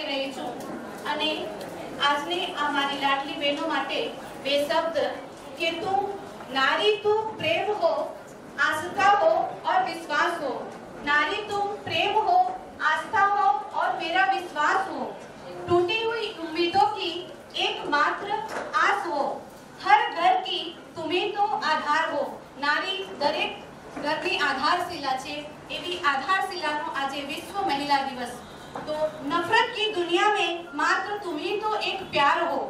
કરી રહી છું અને આજની આ મારી લાડલી બહેનો માટે બે શબ્દ कि तू नारी तू प्रेम हो, आस्था हो और विश्वास हो। नारी तुम प्रेम हो, आस्था हो और मेरा विश्वास हो। टूटी हुई उम्मीदों की एकमात्र आस हो। हर घर की तुम्हें तो आधार हो। नारी दरेक घरनी आधारशिला छे एवी आधारशिलानो आजे विश्व महिला दिवस। तो नफरत की दुनिया में मात्र तुम्हें तो एक प्यार हो।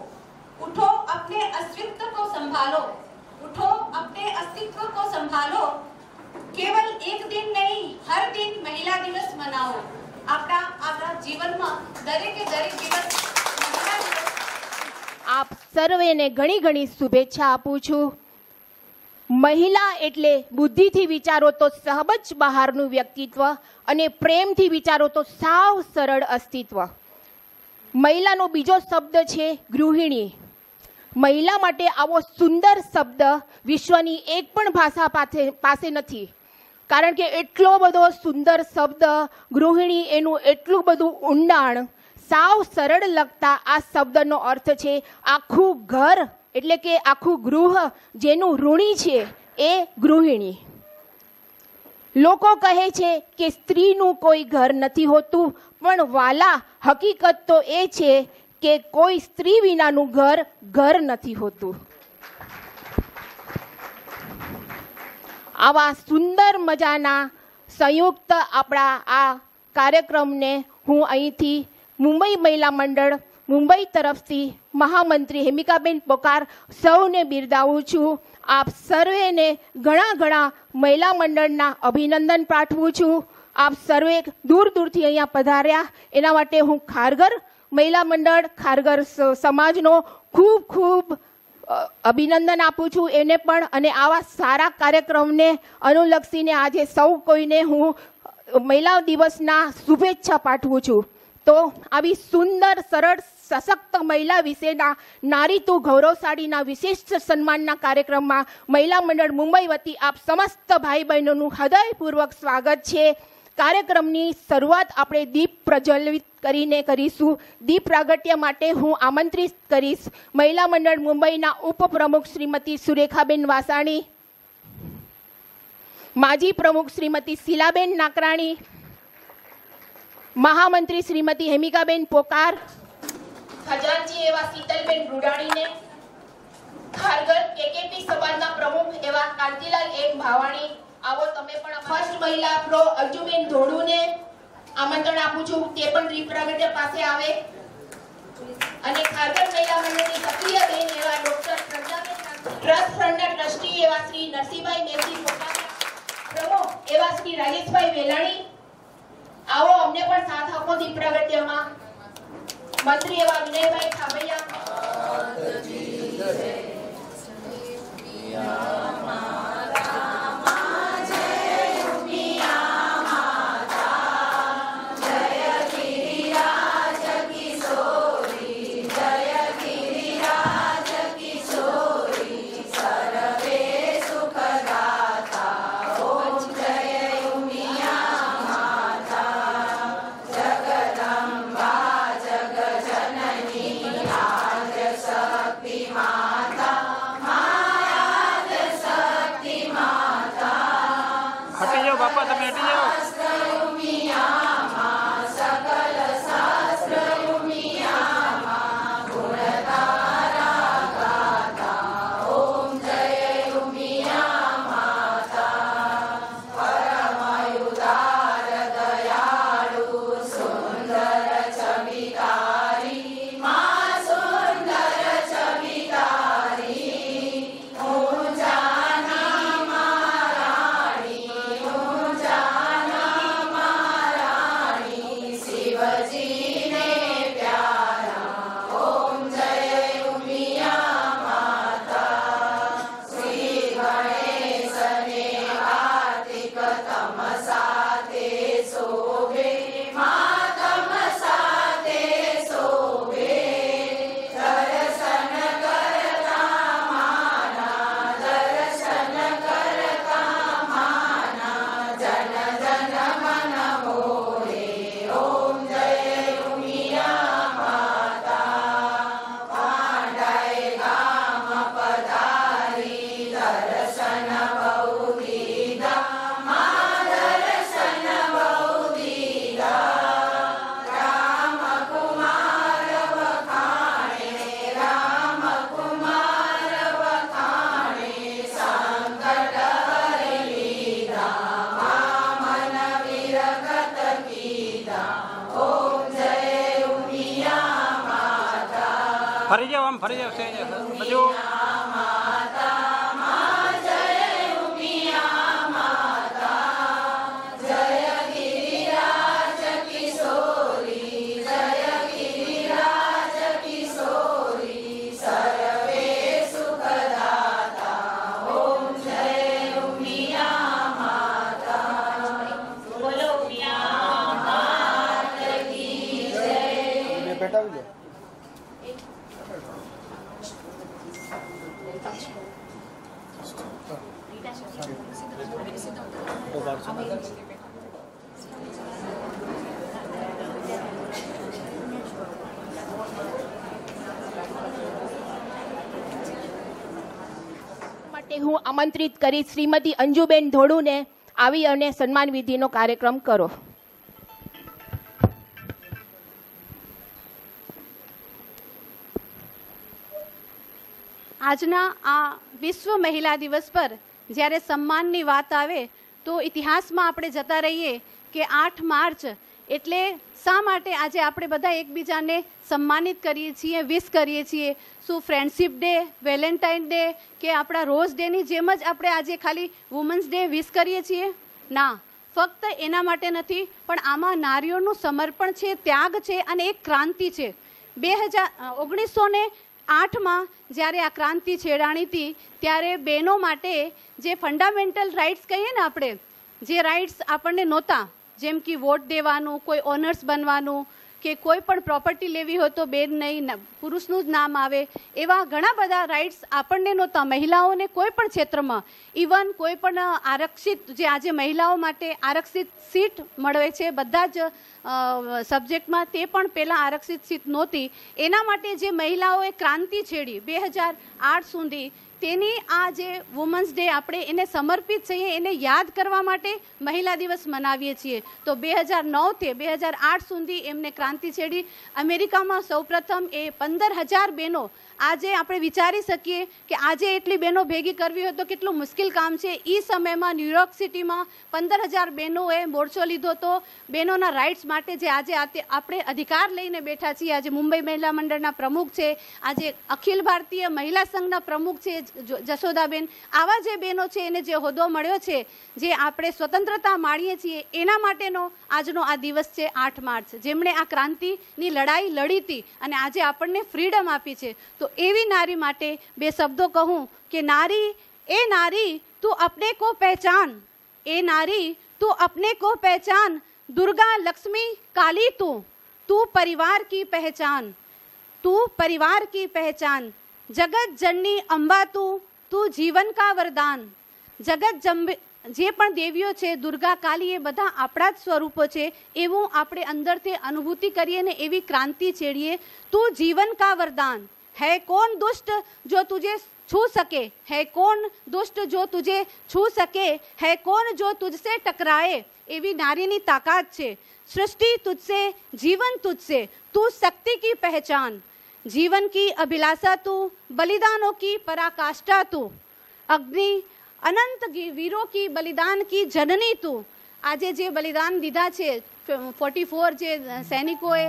उठो अपने अस्तित्व को संभालो, उठो अपने अस्तित्व को संभालो। केवल एक दिन नहीं, हर दिन महिला दिवस मनाओ। आपણા જીવનમાં દરેકે દરેક દિવસ મહિલા દિવસ। આપ સર્વેને ઘણી ઘણી શુભેચ્છા આપું છું। મહિલા એટલે બુદ્ધિથી વિચારો તો સહજ બહારનું વ્યક્તિત્વ અને પ્રેમથી વિચારો તો સાવ સરળ અસ્તિત્વ। મહિલાનો બીજો શબ્દ છે ગૃહિણી। મહિલા માટે આવો સુંદર શબ્દ વિશ્વની એક પણ ભાષા પાસે નથી, કારણ કે એટલો બધો સુંદર શબ્દ ગૃહિણી, એનું એટલું બધું ઊંડાણ। સાવ સરળ લગતા આ શબ્દનો અર્થ છે આખું ઘર, એટલે કે આખું ગૃહ જેનું ઋણી છે એ ગૃહિણી। લોકો કહે છે કે સ્ત્રીનું કોઈ ઘર નથી હોતું, પણ વાલા હકીકત તો એ છે કે કોઈ સ્ત્રી વિનાનું ઘર ઘર નથી હોતું। આવા સુંદર મજાના સંયુક્ત આપણા આ કાર્યક્રમને હું અહીંથી મુંબઈ મહિલા મંડળ મુંબઈ તરફથી મહામંત્રી હેમિકાબેન પોકાર સૌને બિરદાવું છું। આપ સર્વેને ઘણા ઘણા મહિલા મંડળના અભિનંદન પાઠવું છું। આપ સર્વે દૂર દૂરથી અહીંયા પધાર્યા એના માટે હું ખારઘર મહિલા મંડળ ખારઘર સમાજનો ખૂબ ખૂબ અભિનંદન આપું છું એને પણ, અને આવા સારા કાર્યક્રમને અનુલક્ષીને આજે સૌ કોઈને હું મહિલા દિવસના શુભેચ્છા પાઠવું છું। તો આવી સુંદર સરળ સશક્ત મહિલા વિશેના નારી તું ગૌરવશાળીના વિશિષ્ટ સન્માનના કાર્યક્રમમાં મહિલા મંડળ મુંબઈ વતી આપ સમસ્ત ભાઈ બહેનોનું હૃદયપૂર્વક સ્વાગત છે। કાર્યક્રમની શરૂઆત આપણે દીપ પ્રજ્વલિત કરીને કરીશું। દીપ પ્રાગટ્ય માટે હું આમંત્રિત કરીશ મહિલા મંડળ મુંબઈના ઉપપ્રમુખ શ્રીમતી સુરેખાબેન વાસાણી, માજી પ્રમુખ શ્રીમતી શીલાબેન નાકરાણી, મહામંત્રી શ્રીમતી હેમિકાબેન પોકાર, ખજાનચી એવા શીતલબેન રૂડાણીને, ખારઘર કેકેપી સમાજના પ્રમુખ એવા કાંતિલાલ એમ ભાવાણી। આવો તમે પણ ફર્સ્ટ મહિલા પ્રો અર્જુબેન ધોળુને આમંત્રણ આપું છું, તે પણ દીપ પ્રાગટ્ય પાસે આવે। અને ખારઘર મહિલા મંડળની સક્રિય બેન એવા ડોક્ટર પ્રજ્ઞાબેન, ટ્રસ્ટ ફંડના ટ્રસ્ટી એવા શ્રી નરસિંહભાઈ મેસી પોકાર, પ્રમુખ એવા શ્રી રાજેશભાઈ વેલાણી। આવો અમને પણ સાથ આપો દીપ પ્રાગટ્યમાં। મંત્રી એવા વિનયભાઈ ખાબૈયા, ફરી જાઓ, આમ ફરી જાઓ, બધું માટે હું આમંત્રિત કરી શ્રીમતી અંજુબેન ધોળુને આવી અને સન્માન વિધિનો કાર્યક્રમ કરો. આજના આ વિશ્વ મહિલા દિવસ પર જ્યારે સન્માનની વાત આવે તો ઇતિહાસમાં આપણે જતા રહીએ કે 8 માર્ચ એટલે શા માટે આજે આપણે બધા એકબીજાને સન્માનિત કરીએ છીએ, વિશ કરીએ છીએ? શું ફ્રેન્ડશિપ ડે, વેલેન્ટાઇન ડે કે આપણા રોઝ ડેની જેમ જ આપણે આજે ખાલી વુમન્સ ડે વિશ કરીએ છીએ? ના, ફક્ત એના માટે નથી, પણ આમાં નારીઓનું સમર્પણ છે, ત્યાગ છે અને એક ક્રાંતિ છે. 1908માં જ્યારે આ ક્રાંતિ છેડાણી હતી ત્યારે બહેનો માટે જે ફંડામેન્ટલ રાઇટ્સ કહીએ ને આપણે, જે રાઇટ્સ આપણને નહોતા, જેમ કે વોટ દેવાનું, કોઈ ઓનર્સ બનવાનું કે કોઈ પણ પ્રોપર્ટી લેવી હોય તો બેન નહીં, પુરુષનું જ નામ આવે, એવા ઘણા બધા રાઇટ્સ આપણને નહોતા. મહિલાઓને કોઈ પણ ક્ષેત્રમાં, ઇવન કોઈ પણ આરક્ષિત, જે આજે મહિલાઓ માટે આરક્ષિત સીટ મળે છે બધા જ સબ્જેક્ટમાં, તે પણ પહેલાં આરક્ષિત સીટ નહોતી. એના માટે જે મહિલાઓએ ક્રાંતિ છેડી 2008 સુધી, તેની આ જે વુમન્સ ડે આપણે એને સમર્પિત છીએ, એને યાદ કરવા માટે મહિલા દિવસ મનાવીએ છીએ. તો 2009થી 2008 સુધી એમને ક્રાંતિ છેડી. અમેરિકામાં સૌપ્રથમ એ 15,000 બહેનો, આજે આપણે વિચારી શકીએ કે આજે એટલી બહેનો ભેગી કરવી હોય તો કેટલું મુશ્કેલ કામ છે. એ સમયમાં ન્યુયોર્ક સિટીમાં 15,000 બહેનોએ મોરચો લીધો હતો બહેનોના રાઇટ્સ માટે, જે આજે આપણે અધિકાર લઈને બેઠા છીએ. આજે મુંબઈ મહિલા મંડળના પ્રમુખ છે, આજે અખિલ ભારતીય મહિલા સંઘના પ્રમુખ છે જશોદાબેન. આવા જે બહેનો છે એને જે હોદ્દો મળ્યો છે, જે આપણે સ્વતંત્રતા માણીએ છીએ, એના માટેનો આજનો આ દિવસ છે 8 માર્ચ, જેમણે આ ક્રાંતિની લડાઈ લડી હતી અને આજે આપણને ફ્રીડમ આપી છે. તો એવી નારી માટે બે શબ્દો કહું કે નારી, એ નારી તું अपने को पहचान, ए नारी तू अपने को पहचान, दुर्गा लक्ष्मी काली तू परिवार की पहचान, तू परिवार की पहचान, जगत जननी अंबा तू जीवन का वरदान. જગત જે પણ દેવીઓ છે, દુર્ગા, કાલી, એ બધા આપણા જ સ્વરૂપો છે. એવું આપણે અંદરથી અનુભૂતિ કરીએ ને એવી ક્રાંતિ છેડીએ. તું જીવન કા વરદાન, है कौन दुष्ट जो तुझे छू सके, है कौन दुष्ट जो तुझे छू सके, है कौन जो तुझसे टकराए. એવી નારીની તાકાત છે. સૃષ્ટિ તુझसे, जीवन तुझसे, तू शक्ति की पहचान, जीवन की अभिलाषा तू, बलिदानों की पराकाष्ठा तू, अग्नि अनंत वीरों की बलिदान की जननी तू. આજે જે બલિદાન દીધા છે 44 જે સૈનિકોએ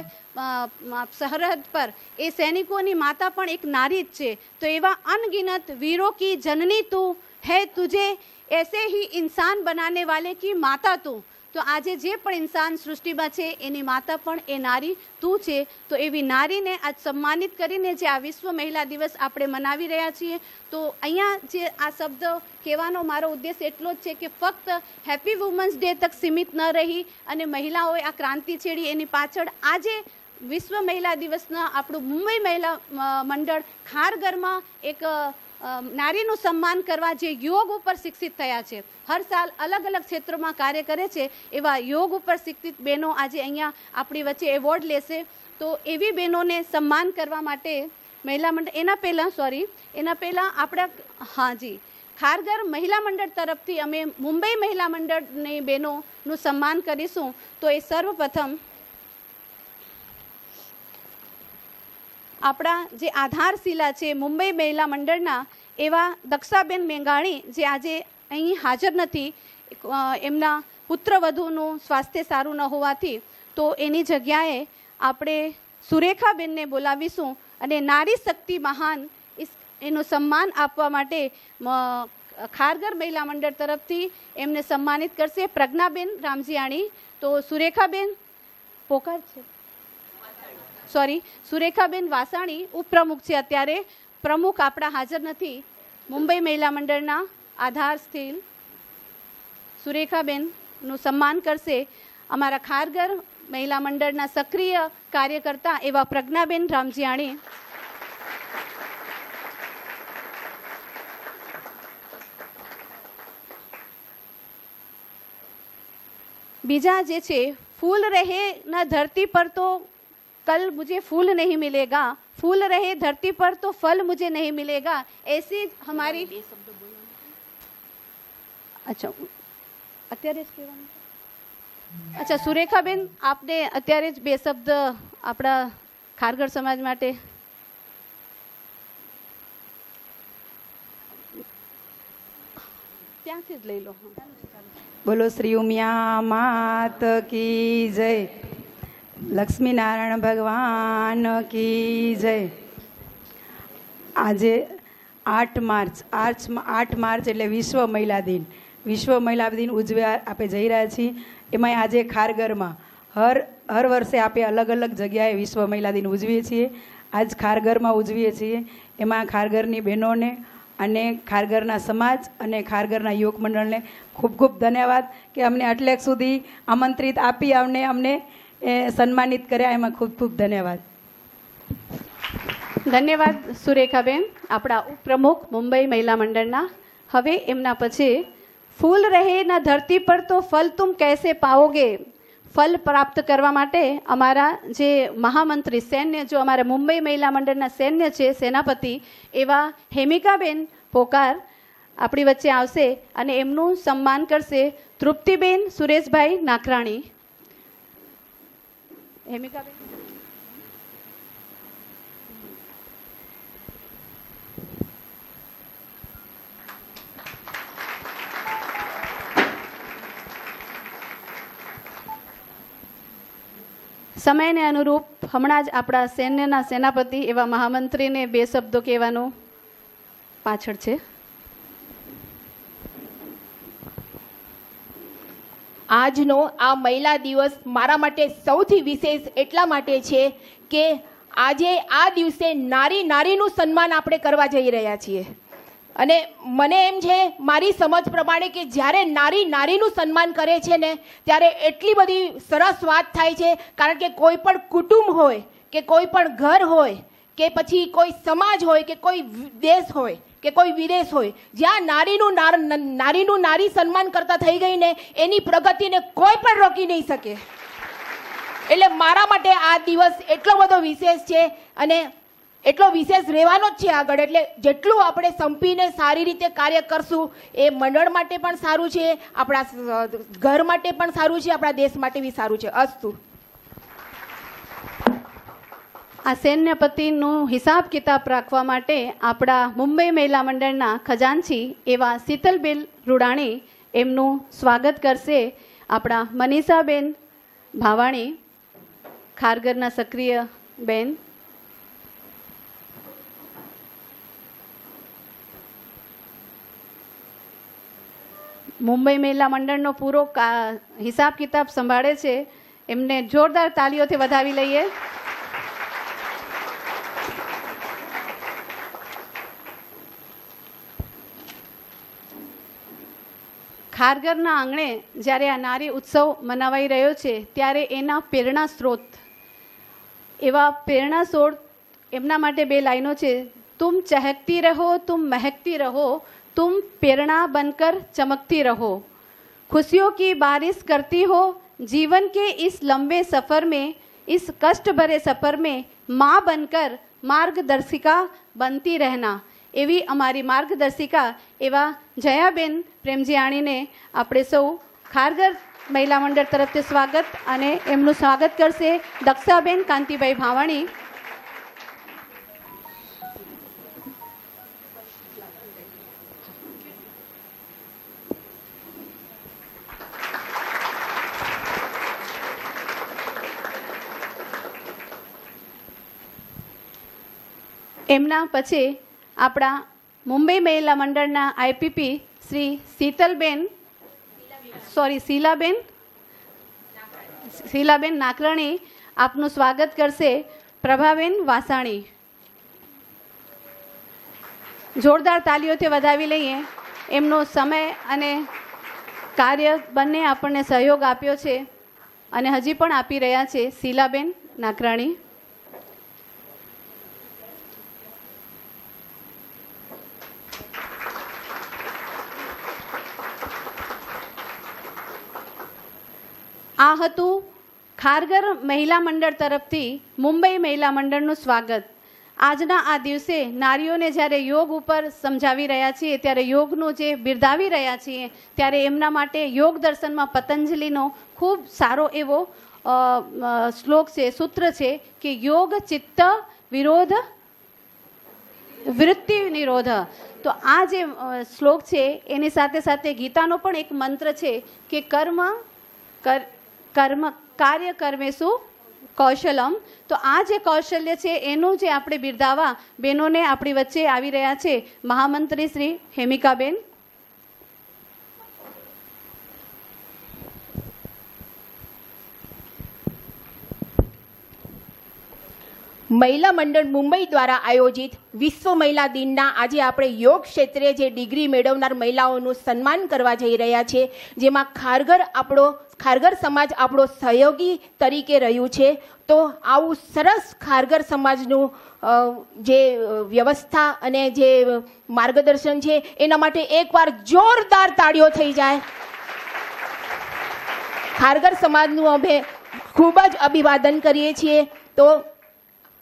સરહદ પર, એ સૈનિકોની માતા પણ એક નારી જ છે. તો એવા અનગિનત વીરો કી જનની તું, હૈ તુझे ऐसे ही इंसान बनाने वाले की माता તું. તો આજે જે પણ ઇન્સાન સૃષ્ટિમાં છે એની માતા પણ એ નારી તું છે. તો એવી નારીને આજ સન્માનિત કરીને જે આ વિશ્વ મહિલા દિવસ આપણે મનાવી રહ્યા છીએ, તો અહીંયા જે આ શબ્દ કહેવાનો મારો ઉદ્દેશ એટલો જ છે કે ફક્ત હેપી વુમન્સ ડે તક સીમિત ન રહી અને મહિલાઓએ આ ક્રાંતિ છેડી, એની પાછળ આજે વિશ્વ મહિલા દિવસના આપણું મુંબઈ મહિલા મંડળ ખારઘરમાં એક નારીનું સન્માન કરવા જે યોગ ઉપર શિક્ષિત થયા છે, હર સાલ અલગ અલગ ક્ષેત્રોમાં કાર્ય કરે છે, એવા યોગ ઉપર શિક્ષિત બહેનો આજે અહીંયા આપણી વચ્ચે એવોર્ડ લેશે. તો એવી બહેનોને સન્માન કરવા માટે મહિલા મંડળ, એના પહેલાં આપણા હાજી ખારઘર મહિલા મંડળ તરફથી અમે મુંબઈ મહિલા મંડળની બહેનોનું સન્માન કરીશું. તો એ સર્વપ્રથમ આપણા જે આધારશિલા છે મુંબઈ મહિલા મંડળના, એવા દક્ષાબેન મેંઘાણી, જે આજે અહીં હાજર નથી, એમના પુત્રવધૂનું સ્વાસ્થ્ય સારું ન હોવાથી, તો એની જગ્યાએ આપણે સુરેખાબેનને બોલાવીશું અને નારી શક્તિ મહાન એનું સન્માન આપવા માટે ખારગર મહિલા મંડળ તરફથી એમને સન્માનિત કરશે પ્રજ્ઞાબેન રામજીયાણી. તો સુરેખાબેન પોકાર છે, સુરેખાબેન વાસાણી ઉપપ્રમુખ છે. અત્યારે પ્રમુખ આપણા હાજર નથી. મુંબઈ મહિલા મંડળના આધાર સ્થિલ સુરેખાબેનનું સન્માન કરશે અમારા ખારગર મહિલા મંડળના સક્રિય કાર્યકર્તા એવા પ્રજ્ઞાબેન રામજીયાણી. બીજા જે છે फूल रहे न धरती पर तो कल मुझे फूल नहीं मिलेगा, फूल रहे धरती पर तो फल मुझे नहीं मिलेगा, ऐसी हमारी अच्छा અત્યારે જ કહેવાનું. અચ્છા સુરેખાબેન, આપને અત્યારે જ બે શબ્દ આપણા ખારગર સમાજ માટે. ત્યાંથી જ લઈ લો. બોલો શ્રી ઉમિયા માત કી જય, લક્ષ્મી નારાયણ ભગવાન કી જય. આજે 8 માર્ચ એટલે વિશ્વ મહિલા દિન. વિશ્વ મહિલા દિન ઉજવ્યા આપણે જઈ રહ્યા છીએ. એમાં આજે ખારગરમાં હર વર્ષે આપણે અલગ અલગ જગ્યાએ વિશ્વ મહિલા દિન ઉજવીએ છીએ. આજ ખારગરમાં ઉજવીએ છીએ. એમાં ખારગરની બહેનોને અને ખારગરના સમાજ અને ખારગરના યુવક મંડળને ખૂબ ખૂબ ધન્યવાદ કે અમને આટલેક સુધી આમંત્રિત આપી અમને સન્માનિત કર્યા. એમાં ખૂબ ખૂબ ધન્યવાદ. ધન્યવાદ સુરેખાબેન, આપણા ઉપપ્રમુખ મુંબઈ મહિલા મંડળના. હવે એમના પછી ફૂલ રહે ન ધરતી પર તો ફલ તુમ કૈસે પાઓગે. ફલ પ્રાપ્ત કરવા માટે અમારા જે મહામંત્રી સૈન્ય, જો અમારા મુંબઈ મહિલા મંડળના સૈન્ય છે, સેનાપતિ એવા હેમિકાબેન પોકાર આપણી વચ્ચે આવશે અને એમનું સન્માન કરશે તૃપ્તિબેન સુરેશભાઈ નાકરાણી. હેમિકાબેન. સમયને અનુરૂપ હમણાં જ આપણા સૈન્યના સેનાપતિ એવા મહામંત્રીને બે શબ્દો કહેવાનું પાછળ છે. આજનો આ મહિલા દિવસ મારા માટે સૌથી વિશેષ એટલા માટે છે કે આજે આ દિવસે નારીનું સન્માન આપણે કરવા જઈ રહ્યા છીએ. અને મને એમ છે મારી સમજ પ્રમાણે કે જ્યારે નારીનું સન્માન કરે છે ને ત્યારે એટલી બધી સરસ વાત થાય છે. કારણ કે કોઈ પણ કુટુંબ હોય કે કોઈ પણ ઘર હોય કે પછી કોઈ સમાજ હોય કે કોઈ દેશ હોય કે કોઈ વિદેશ હોય, જ્યાં નારી સન્માન કરતા થઈ ગઈ ને એની પ્રગતિને કોઈ પણ રોકી નહીં શકે. એટલે મારા માટે આ દિવસ એટલો બધો વિશેષ છે અને એટલો વિશેષ રહેવાનો જ છે આગળ. એટલે જેટલું આપણે સંપીને સારી રીતે કાર્ય કરશું એ મંડળ માટે પણ સારું છે, આપણા ઘર માટે પણ સારું છે, આપણા દેશ માટે બી સારું છે. અસ્તુ. આ સૈન્યપતિનું હિસાબ કિતાબ રાખવા માટે આપણા મુંબઈ મહિલા મંડળના ખજાનચી એવા શીતલબેન રૂડાણી એમનું સ્વાગત કરશે આપણા મનીષાબેન ભાવાણી, ખારગરના સક્રિય બેન. મુંબઈ મહિલા મંડળનો પૂરો હિસાબ કિતાબ સંભાળે છે, એમને જોરદાર તાલીઓથી વધાવી લઈએ. ખારગરના આંગણે જ્યારે આ નારી ઉત્સવ મનાવાઈ રહ્યો છે ત્યારે એના પ્રેરણા સ્ત્રોત એમના માટે બે લાઈનો છે. તુમ ચહકતી રહો, તુમ મહેકતી રહો, तुम प्रेरणा बनकर चमकती रहो, खुशियों की बारिश करती हो जीवन के इस लंबे सफ़र में, इस कष्ट भरे सफ़र में माँ बनकर मार्गदर्शिका बनती रहना. એવી અમારી માર્ગદર્શિકા એવા જયાબેન પ્રેમજીયાણીને આપણે સૌ ખારગર મહિલા મંડળ તરફથી સ્વાગત અને એમનું સ્વાગત કરશે દક્ષાબેન કાંતિભાઈ ભાવાણી. એમના પછી આપણા મુંબઈ મહિલા મંડળના આઈપીપી શ્રી શીલાબેન નાકરાણી આપનું સ્વાગત કરશે. પ્રભાબેન વાસાણી. જોરદાર તાલીઓથી વધાવી લઈએ. એમનો સમય અને કાર્ય બંને આપણને સહયોગ આપ્યો છે અને હજી પણ આપી રહ્યા છે. શીલાબેન નાકરાણી. આ હતું ખારગર મહિલા મંડળ તરફથી મુંબઈ મહિલા મંડળનું સ્વાગત. આજના આ દિવસે નારીઓને જ્યારે યોગ ઉપર સમજાવી રહ્યા છીએ, ત્યારે યોગનું જે બિરદાવી રહ્યા છીએ, ત્યારે એમના માટે યોગ દર્શનમાં પતંજલિનો ખૂબ સારો એવો શ્લોક છે, સૂત્ર છે કે યોગ ચિત્ત વિરોધ વૃત્તિ નિરોધ. તો આ જે શ્લોક છે એની સાથે સાથે ગીતાનો પણ એક મંત્ર છે કે કાર્ય કર્મેશુ કૌશલમ. તો આ જે કૌશલ્ય છે એનું જે આપણે બિરદાવા બહેનોને આપણી વચ્ચે આવી રહ્યા છે મહામંત્રી શ્રી હેમિકાબેન. મહિલા મંડળ મુંબઈ દ્વારા આયોજિત વિશ્વ મહિલા દિનના આજે આપણે યોગ ક્ષેત્રે જે ડિગ્રી મેળવનાર મહિલાઓનું સન્માન કરવા જઈ રહ્યા છે, જેમાં ખારગર સમાજ આપણો સહયોગી તરીકે રહ્યું છે. તો આવું સરસ ખારગર સમાજનું જે વ્યવસ્થા અને જે માર્ગદર્શન છે એના માટે એકવાર જોરદાર તાળીઓ થઈ જાય. ખારગર સમાજનું અમે ખૂબ જ અભિવાદન કરીએ છીએ. તો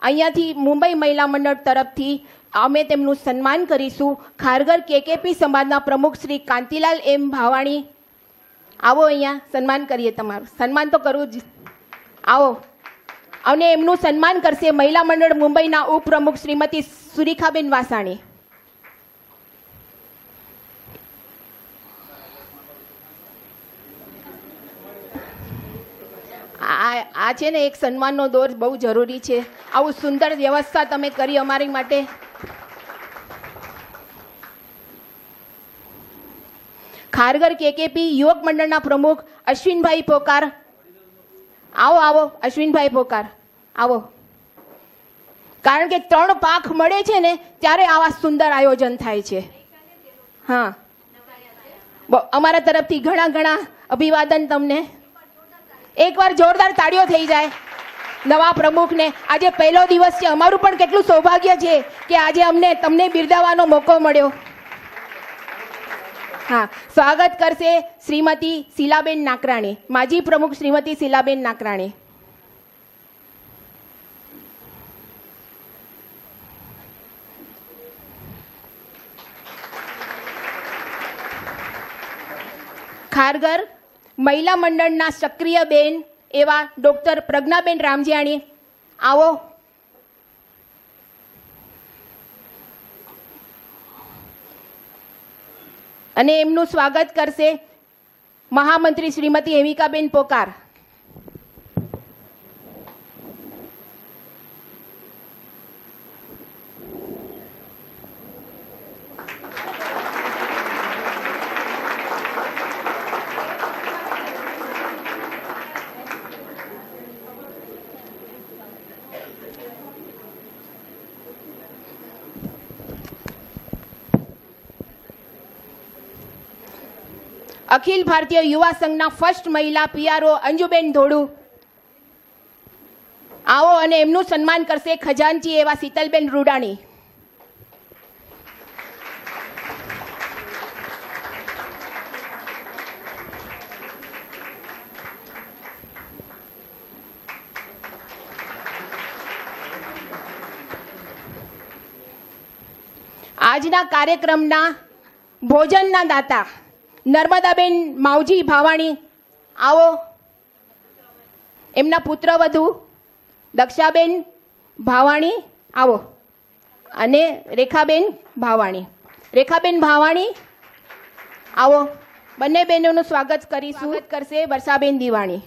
અહીંયાથી મુંબઈ મહિલા મંડળ તરફથી અમે તેમનું સન્માન કરીશું. ખારગર કેકેપી સમાજના પ્રમુખ શ્રી કાંતિલાલ એમ ભાવાણી, આવો અહીંયા સન્માન કરીએ. તમારું સન્માન તો કરવું જ. આવો. અને એમનું સન્માન કરશે મહિલા મંડળ મુંબઈના ઉપપ્રમુખ શ્રીમતી સુરેખાબેન વાસાણી. આ છે ને એક સન્માનનો દોર બહુ જરૂરી છે. આવું સુંદર વ્યવસ્થા તમે કરી અમારી માટે. ખારગર કેકેપી યુવક મંડળના પ્રમુખ અશ્વિનભાઈ પોકાર, આવો અશ્વિનભાઈ પોકાર, આવો. કારણ કે 3 પાંખ મળે છે ને ત્યારે આવા સુંદર આયોજન થાય છે. હા, અમારા તરફથી ઘણા અભિવાદન તમને. એકવાર જોરદાર તાળીઓ થઈ જાય નવા પ્રમુખને. આજે પહેલો દિવસ છે. અમારું પણ કેટલું સૌભાગ્ય છે કે આજે અમને તમને બિરદાવવાનો મોકો મળ્યો. હા, સ્વાગત કરશે શ્રીમતી શીલાબેન નાકરાણી, માજી પ્રમુખ શ્રીમતી શીલાબેન નાકરાણી. ખારગર મહિલા મંડળના સક્રિય બેન એવા ડૉક્ટર પ્રજ્ઞાબેન રામજીયાણી, આવો. અને એમનું સ્વાગત કરશે મહામંત્રી શ્રીમતી હેમિકાબેન પોકાર. અખિલ ભારતીય યુવા સંઘના ફર્સ્ટ મહિલા પીઆરઓ અંજુબેન ધોળુ, આવો. અને એમનું સન્માન કરશે ખજાનચી એવા શીતલબેન રૂડાણી. આજના કાર્યક્રમના ભોજનના દાતા નર્મદાબેન માવજી ભાવાણી, આવો. એમના પુત્રવધુ દક્ષાબેન ભાવાણી, આવો. અને રેખાબેન ભાવાણી, આવો. બંને બહેનોનું સ્વાગત કરીશું. સ્વાગત કરશે વર્ષાબેન દિવાણી.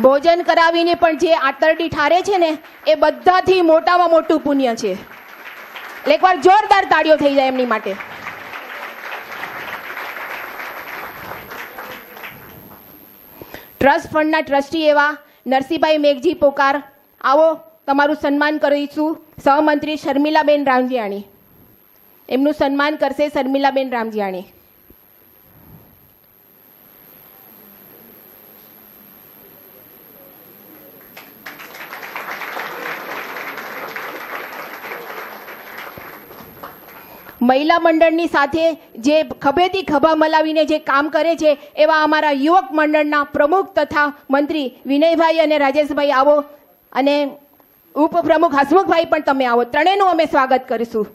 ભોજન કરાવીને પણ જે આંતરડી ઠારે છે ને એ બધાથી મોટામાં મોટું પુણ્ય છે. એટલે એકવાર જોરદાર તાળીઓ થઈ જાય એમની માટે. ટ્રસ્ટ ફંડના ટ્રસ્ટી એવા નરસિંહભાઈ મેઘજી પોકાર, આવો તમારું સન્માન કરીશું. સહમંત્રી શર્મિલાબેન રામજીયાણી, એમનું સન્માન કરશે શર્મિલાબેન રામજીયાણી. મહિલા મંડળની સાથે જે ખભેથી ખભા મલાવીને જે કામ કરે છે એવા અમારા યુવક મંડળના પ્રમુખ તથા મંત્રી વિનયભાઈ અને રાજેશભાઈ આવો, અને ઉપપ્રમુખ હસમુખભાઈ પણ તમે આવો. ત્રણેયનું અમે સ્વાગત કરીશું.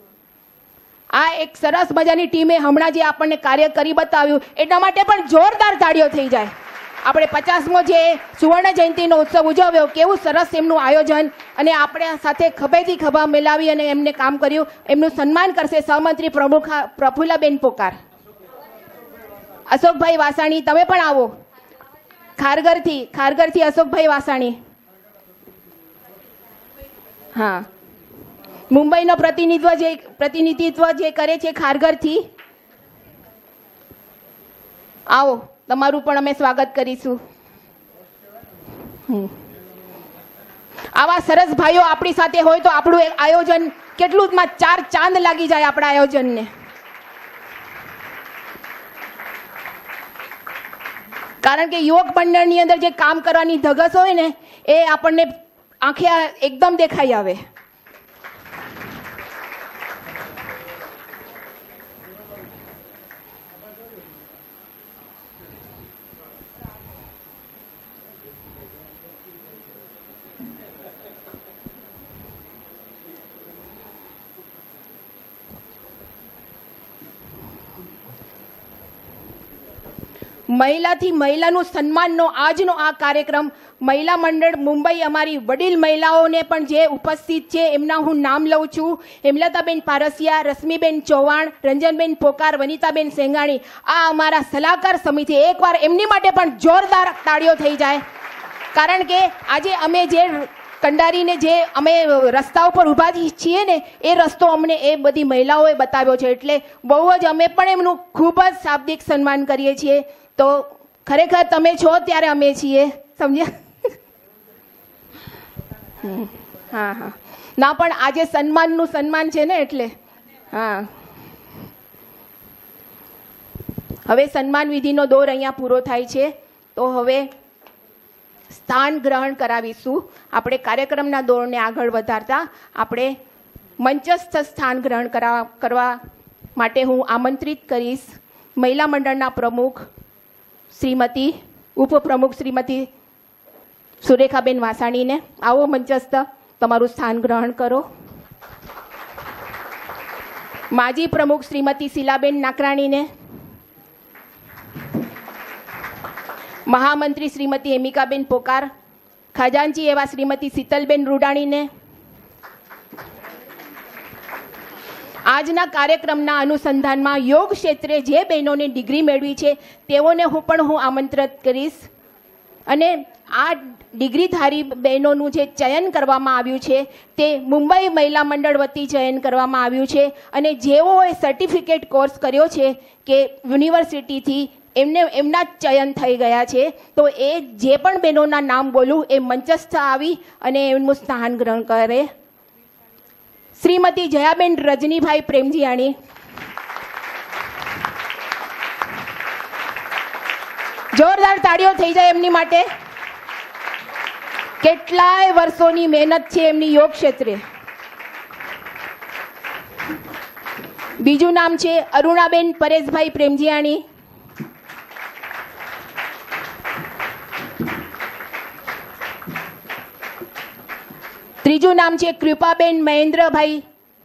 આ એક સરસ મજાની ટીમે હમણાં જે આપણને કાર્ય કરી બતાવ્યું એના માટે પણ જોરદાર તાળીઓ થઈ જાય. આપણે 50મો જે સુવર્ણ જયંતિનો ઉત્સવ ઉજવ્યો, કેવું સરસ એમનું આયોજન, અને આપણે સાથે ખભેથી ખભા મિલાવી અને એમને કામ કર્યું. એમનું સન્માન કરશે સહમંત્રી પ્રમુખ પ્રફુલ્લાબેન પોકાર. અશોકભાઈ વાસાણી તમે પણ આવો. ખારગરથી અશોકભાઈ વાસાણી. હા, મુંબઈનો પ્રતિનિધિત્વ જે કરે છે ખારગરથી, આવો, તમારું પણ અમે સ્વાગત કરીશું. આવા સરસ ભાઈઓ આપણી સાથે હોય તો આપણું આયોજન કેટલું માં 4 ચાંદ લાગી જાય આપણા આયોજનને. કારણ કે યુવક મંડળની અંદર જે કામ કરવાની ધગસ હોય ને એ આપણને આંખે એકદમ દેખાઈ આવે. મહિલાથી મહિલાનું સન્માનનો આજનો આ કાર્યક્રમ મહિલા મંડળ મુંબઈ, અમારી વડીલ મહિલાઓને પણ જે ઉપસ્થિત છે એમના હું નામ લઉં છું. હેમલતાબેન પારસિયા, રશ્મિબેન ચૌહાણ, રંજનબેન પોકાર, વનિતાબેન સેંગાણી, આ અમારા સલાહકાર સમિતિ. એકવાર એમની માટે પણ જોરદાર તાળીઓ થઈ જાય. કારણ કે આજે અમે જે કંડારીને જે અમે રસ્તા ઉપર ઊભા છીએ ને એ રસ્તો અમને એ બધી મહિલાઓએ બતાવ્યો છે. એટલે બહુ જ અમે પણ એમનું ખૂબ જ શાબ્દિક સન્માન કરીએ છીએ. તો ખરેખર તમે છો ત્યારે અમે છીએ, સમજ્યા? હા હા, ના પણ આજે સન્માનનું સન્માન છે ને એટલે. હા, હવે સન્માન વિધિનો દોર અહીંયા પૂરો થાય છે. તો હવે સ્થાન ગ્રહણ કરાવીશું. આપણે કાર્યક્રમના દોરને આગળ વધારતા આપણે મંચસ્થ સ્થાન ગ્રહણ કરવા માટે હું આમંત્રિત કરીશ મહિલા મંડળના પ્રમુખ શ્રીમતી, ઉપપ્રમુખ શ્રીમતી સુરેખાબેન વાસાણીને. આવો મંચસ્થ, તમારું સ્થાન ગ્રહણ કરો. માજી પ્રમુખ શ્રીમતી શીલાબેન નાકરાણીને, મહામંત્રી શ્રીમતી હેમિકાબેન પોકાર, ખજાનચી એવા શ્રીમતી શીતલબેન રૂડાણીને, આજના કાર્યક્રમના અનુસંધાનમાં યોગ ક્ષેત્રે જે બહેનોને ડિગ્રી મેળવી છે તેઓને હું આમંત્રિત કરીશ. અને આ ડિગ્રીધારી બહેનોનું જે ચયન કરવામાં આવ્યું છે તે મુંબઈ મહિલા મંડળ વતી ચયન કરવામાં આવ્યું છે. અને જેઓએ સર્ટિફિકેટ કોર્સ કર્યો છે કે યુનિવર્સિટીથી એમના ચયન થઈ ગયા છે. તો એ જે પણ બહેનોના નામ બોલું એ મંચસ્થ આવી અને એમનું સ્થાન ગ્રહણ કરે. શ્રીમતી જયાબેન રજનીભાઈ પ્રેમજીયાણી, જોરદાર તાળીઓ થઈ જાય એમની માટે. કેટલાય વર્ષોની મહેનત છે એમની યોગ ક્ષેત્રે. બીજું નામ છે અરુણાબેન પરેશભાઈ પ્રેમજીયાણી. ત્રીજું નામ છે કૃપાબેન મહેન્દ્રભાઈ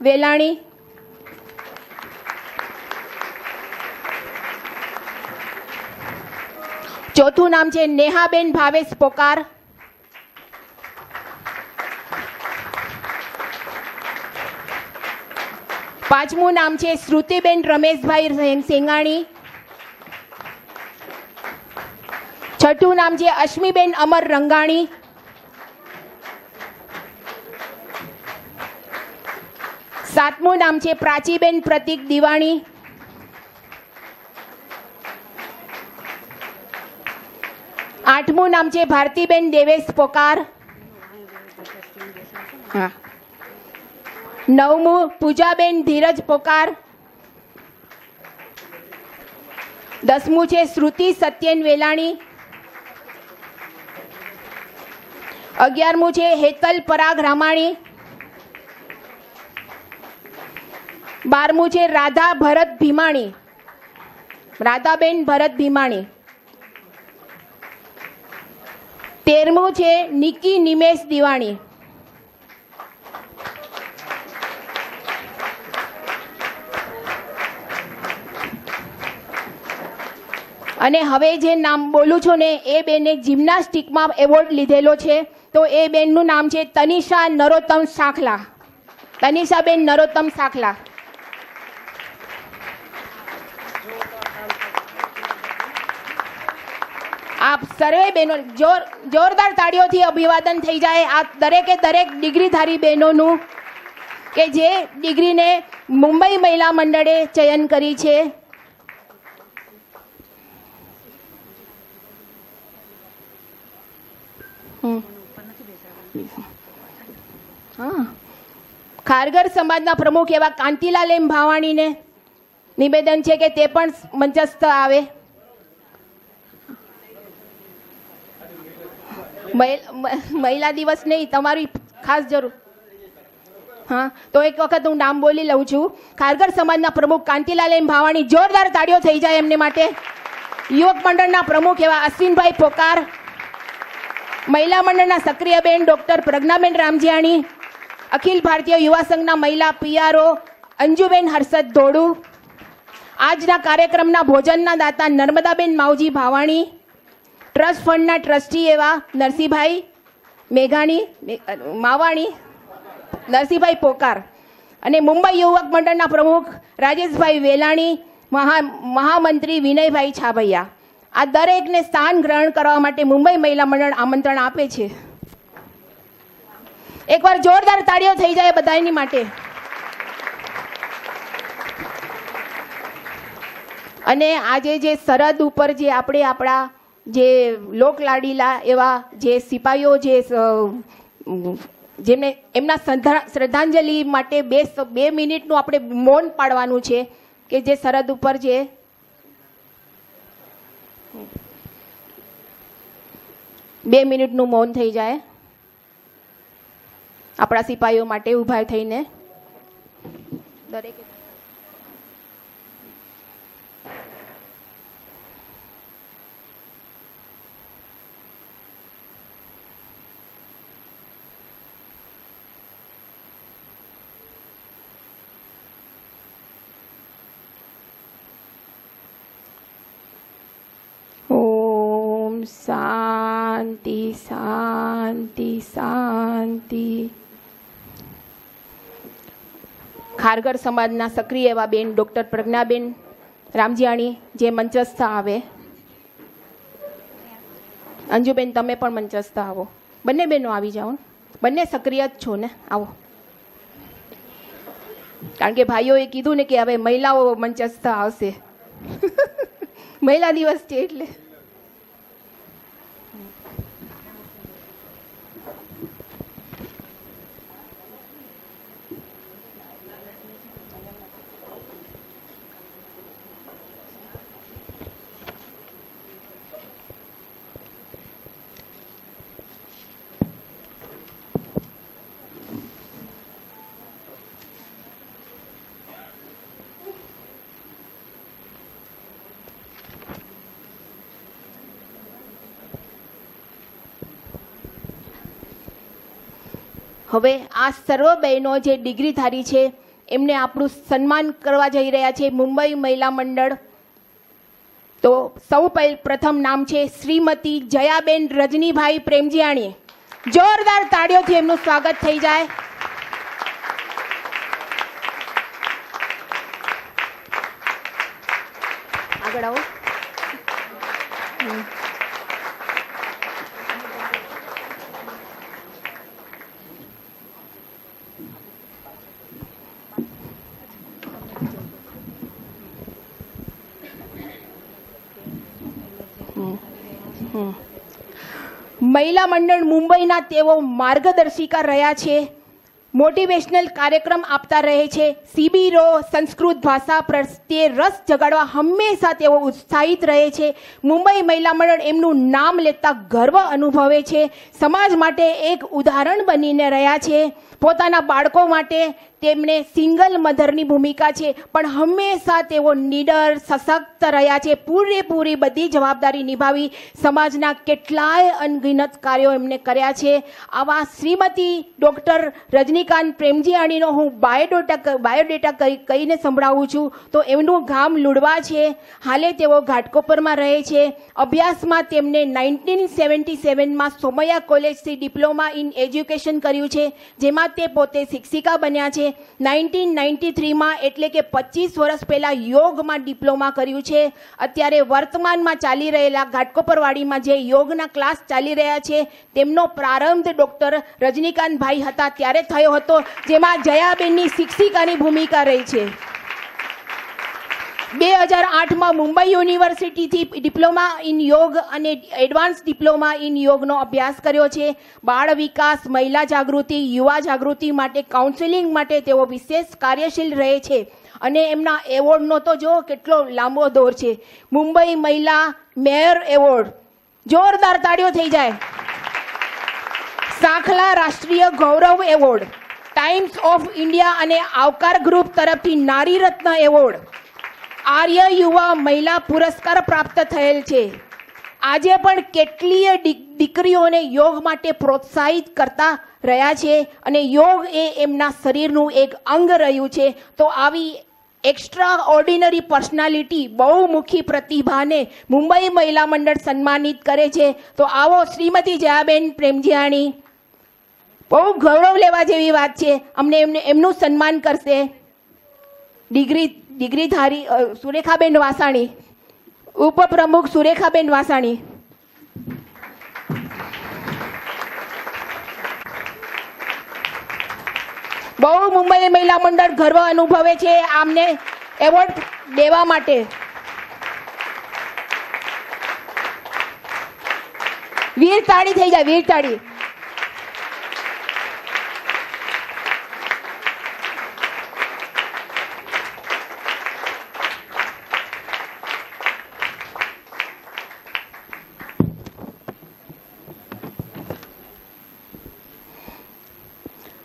વેલાણી. ચોથું નામ છે નેહાબેન ભાવેશ પોકાર. પાંચમું નામ છે શ્રુતિબેન રમેશભાઈ સેંગાણી. છઠ્ઠું નામ છે અશ્મિબેન અમર રંગાણી. સાતમું નામ છે પ્રાચીબેન પ્રતિક દિવાણી. આઠમું નામ છે ભારતીબેન દેવેશ પોકાર. નવમું પૂજાબેન ધીરજ પોકાર. 10મું છે શ્રુતિ સત્યેન વેલાણી. 11મું છે હેતલ પરાગ રામાણી. 12મું છે રાધા ભરત ભીમાણી, રાધાબેન ભરત ભીમાણી. 13મું છે નિકી નિમેશ દિવાણી. અને હવે જે નામ બોલું છું ને એ બેને જિમ્નાસ્ટિકમાં એવોર્ડ લીધેલો છે, તો એ બેનનું નામ છે તનિષા નરોત્તમ સાખલા. તનિષાબેન નરોત્તમ સાખલા. આપ સર્વે બહેનો જોરદાર તાળીઓથી અભિવાદન થઈ જાય આ દરેકે દરેક ડિગ્રીધારી બહેનોનું કે જે ડિગ્રીને મુંબઈ મહિલા મંડળે ચયન કરી છે. ખારગર સમાજના પ્રમુખ એવા કાંતિલાલ એમ ભાવાણીને નિવેદન છે કે તે પણ મંચસ્થ આવે. મહિલા દિવસ નહીં, તમારી ખાસ જરૂર. હા, તો એક વખત હું નામ બોલી લઉં છું. ખારગર સમાજના પ્રમુખ કાંતિલાલ એમ ભાવાણી, જોરદાર તાળીઓ થઈ જાય એમને માટે. યુવક મંડળના પ્રમુખ એવા અશ્વિનભાઈ પોકાર. મહિલા મંડળના સક્રિય બેન ડોક્ટર પ્રજ્ઞાબેન રામજીયાણી. અખિલ ભારતીય યુવા સંઘના મહિલા પીઆરઓ અંજુબેન હર્ષદ ધોડુ. આજના કાર્યક્રમના ભોજનના દાતા નર્મદાબેન માવજી ભાવાણી. ટ્રસ્ટ ફંડના ટ્રસ્ટી એવા નરસિંહભાઈ મેઘાણી માવાણી, નરસિંહભાઈ પોકાર. અને મુંબઈ યુવક મંડળના પ્રમુખ રાજેશભાઈ વેલાણી, મહામંત્રી વિનયભાઈ છાભૈયા. આ દરેકને સ્થાન ગ્રહણ કરવા માટે મુંબઈ મહિલા મંડળ આમંત્રણ આપે છે. એકવાર જોરદાર તાળીઓ થઈ જાય બધાની માટે. અને આજે જે સરહદ ઉપર જે આપણે આપણા જે લોકલાડીલા એવા જે સિપાહીઓ જે જેમને એમના શ્રદ્ધાંજલિ માટે 2 મિનિટનું આપણે મૌન પાડવાનું છે કે જે સરહદ ઉપર જે 2 મિનિટનું મૌન થઈ જાય આપણા સિપાહીઓ માટે ઊભા થઈને. દરેક શાંતિ શાંતિ શાંતિ. ખારગર સમાજના સક્રિય એવા બેન ડોક્ટર પ્રજ્ઞાબેન રામજીયાણી જે મંચસ્થ આવે. અંજુબેન તમે પણ મંચસ્થ આવો. બંને બહેનો આવી જાઓ, બંને સક્રિય જ છો ને, આવો. કારણ કે ભાઈઓએ કીધું ને કે હવે મહિલાઓ મંચસ્થ આવશે. મહિલા દિવસ છે એટલે. હવે આ સર્વ બહેનો જે ડિગ્રીધારી છે એમને આપણું સન્માન કરવા જઈ રહ્યા છે મુંબઈ મહિલા મંડળ. તો સૌ પ્રથમ નામ છે શ્રીમતી જયાબેન રજનીભાઈ પ્રેમજીયાણી. જોરદાર તાળીઓથી એમનું સ્વાગત થઈ જાય. આગળ આવો. મહિલા મંડળ મુંબઈના તેઓ માર્ગદર્શિકા રહ્યા છે, મોટિવેશનલ કાર્યક્રમ આપતા રહે છે, શિબિરો, સંસ્કૃત ભાષા પ્રત્યે રસ જગાડવા હંમેશા તેઓ ઉત્સાહિત રહે છે. મુંબઈ મહિલા મંડળ એમનું નામ લેતા ગર્વ અનુભવે છે, સમાજ માટે એક ઉદાહરણ બનીને રહ્યા છે. પોતાના બાળકો માટે તેમણે સિંગલ મધરની ભૂમિકા છે, પણ હંમેશા તેઓ નીડર, સશક્ત રહ્યા છે. પૂરેપૂરી બધી જવાબદારી નિભાવી સમાજના કેટલાય અનગિનત કાર્યો એમને કર્યા છે. આવા શ્રીમતી ડૉક્ટર રજનીકાંત પ્રેમજીયાણીનો હું બાયોડેટા કહીને સંભળાવું છું તો એમનું ગામ લુડવા છે. હાલે તેઓ ઘાટકોપરમાં રહે છે. અભ્યાસમાં તેમને 1977માં સોમૈયા કોલેજથી ડિપ્લોમા ઇન એજ્યુકેશન કર્યું છે, જેમાં તે પોતે શિક્ષિકા બન્યા છે. 1993માં એટલે કે 25 વર્ષ પહેલાં યોગમાં ડિપ્લોમા કર્યું છે. અત્યારે વર્તમાનમાં ચાલી રહેલા ઘાટકોપરવાડીમાં જે યોગના ક્લાસ ચાલી રહ્યા છે તેમનો પ્રારંભ ડૉક્ટર રજનીકાંતભાઈ હતા ત્યારે થયો હતો, જેમાં જયાબેનની શિક્ષિકાની ભૂમિકા રહી છે. 2008માં મુંબઈ યુનિવર્સિટીથી ડિપ્લોમા ઇન યોગ અને એડવાન્સ ડિપ્લોમા ઇન યોગનો અભ્યાસ કર્યો છે. બાળ વિકાસ, મહિલા જાગૃતિ, યુવા જાગૃતિ માટે કાઉન્સેલિંગ માટે તેઓ વિશેષ કાર્યશીલ રહે છે. અને એમના એવોર્ડનો તો જો કેટલો લાંબો દોર છે. મુંબઈ મહિલા મેયર એવોર્ડ, જોરદાર તાળીઓ થઈ જાય. સાંખલા રાષ્ટ્રીય ગૌરવ એવોર્ડ, ટાઈમ્સ ઓફ ઇન્ડિયા અને આવકાર ગ્રુપ તરફથી નારી રત્ન એવોર્ડ, આર્ય યુવા મહિલા પુરસ્કાર પ્રાપ્ત થયેલ છે. આજે પણ કેટલીય દીકરીઓને યોગ માટે પ્રોત્સાહિત કરતા રહ્યા છે અને યોગ એ એમના શરીરનું એક અંગ રહ્યું છે. તો આવી એક્સ્ટ્રા ઓર્ડિનરી પર્સનાલિટી, બહુમુખી પ્રતિભાને મુંબઈ મહિલા મંડળ સન્માનિત કરે છે. તો આવો શ્રીમતી જયાબેન પ્રેમજીયાણી, બહુ ગૌરવ લેવા જેવી વાત છે. એમનું સન્માન કરશે ડિગ્રીધારી સુરેખાબેન વાસાણી, ઉપપ્રમુખ સુરેખાબેન વાસાણી. બહુ મુંબઈ મહિલા મંડળ ગર્વ અનુભવે છે આમને એવોર્ડ દેવા માટે. વીરતાળી થઈ જાય, વીરતાળી.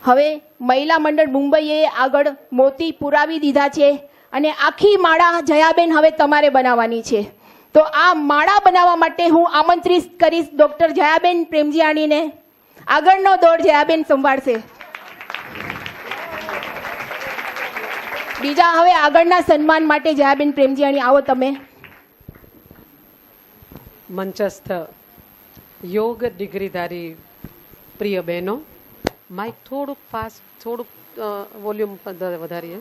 હવે મહિલા મંડળ મુંબઈએ આગળ મોતી પુરાવી દીધા છે અને આખી માળા જયાબેન હવે તમારે બનાવવાની છે. તો આ માળા બનાવવા માટે હું આમંત્રિત કરીશ ડૉક્ટર જયાબેન પ્રેમજીયાણીને. આગળનો દોર જયાબેન સંભાળશે. બીજા હવે આગળના સન્માન માટે જયાબેન પ્રેમજીયાણી, આવો તમે. મંચસ્થ યોગ ડિગ્રીધારી પ્રિય બહેનો, માઇક થોડુંક ફાસ્ટ, થોડુંક વોલ્યુમ વધારીએ.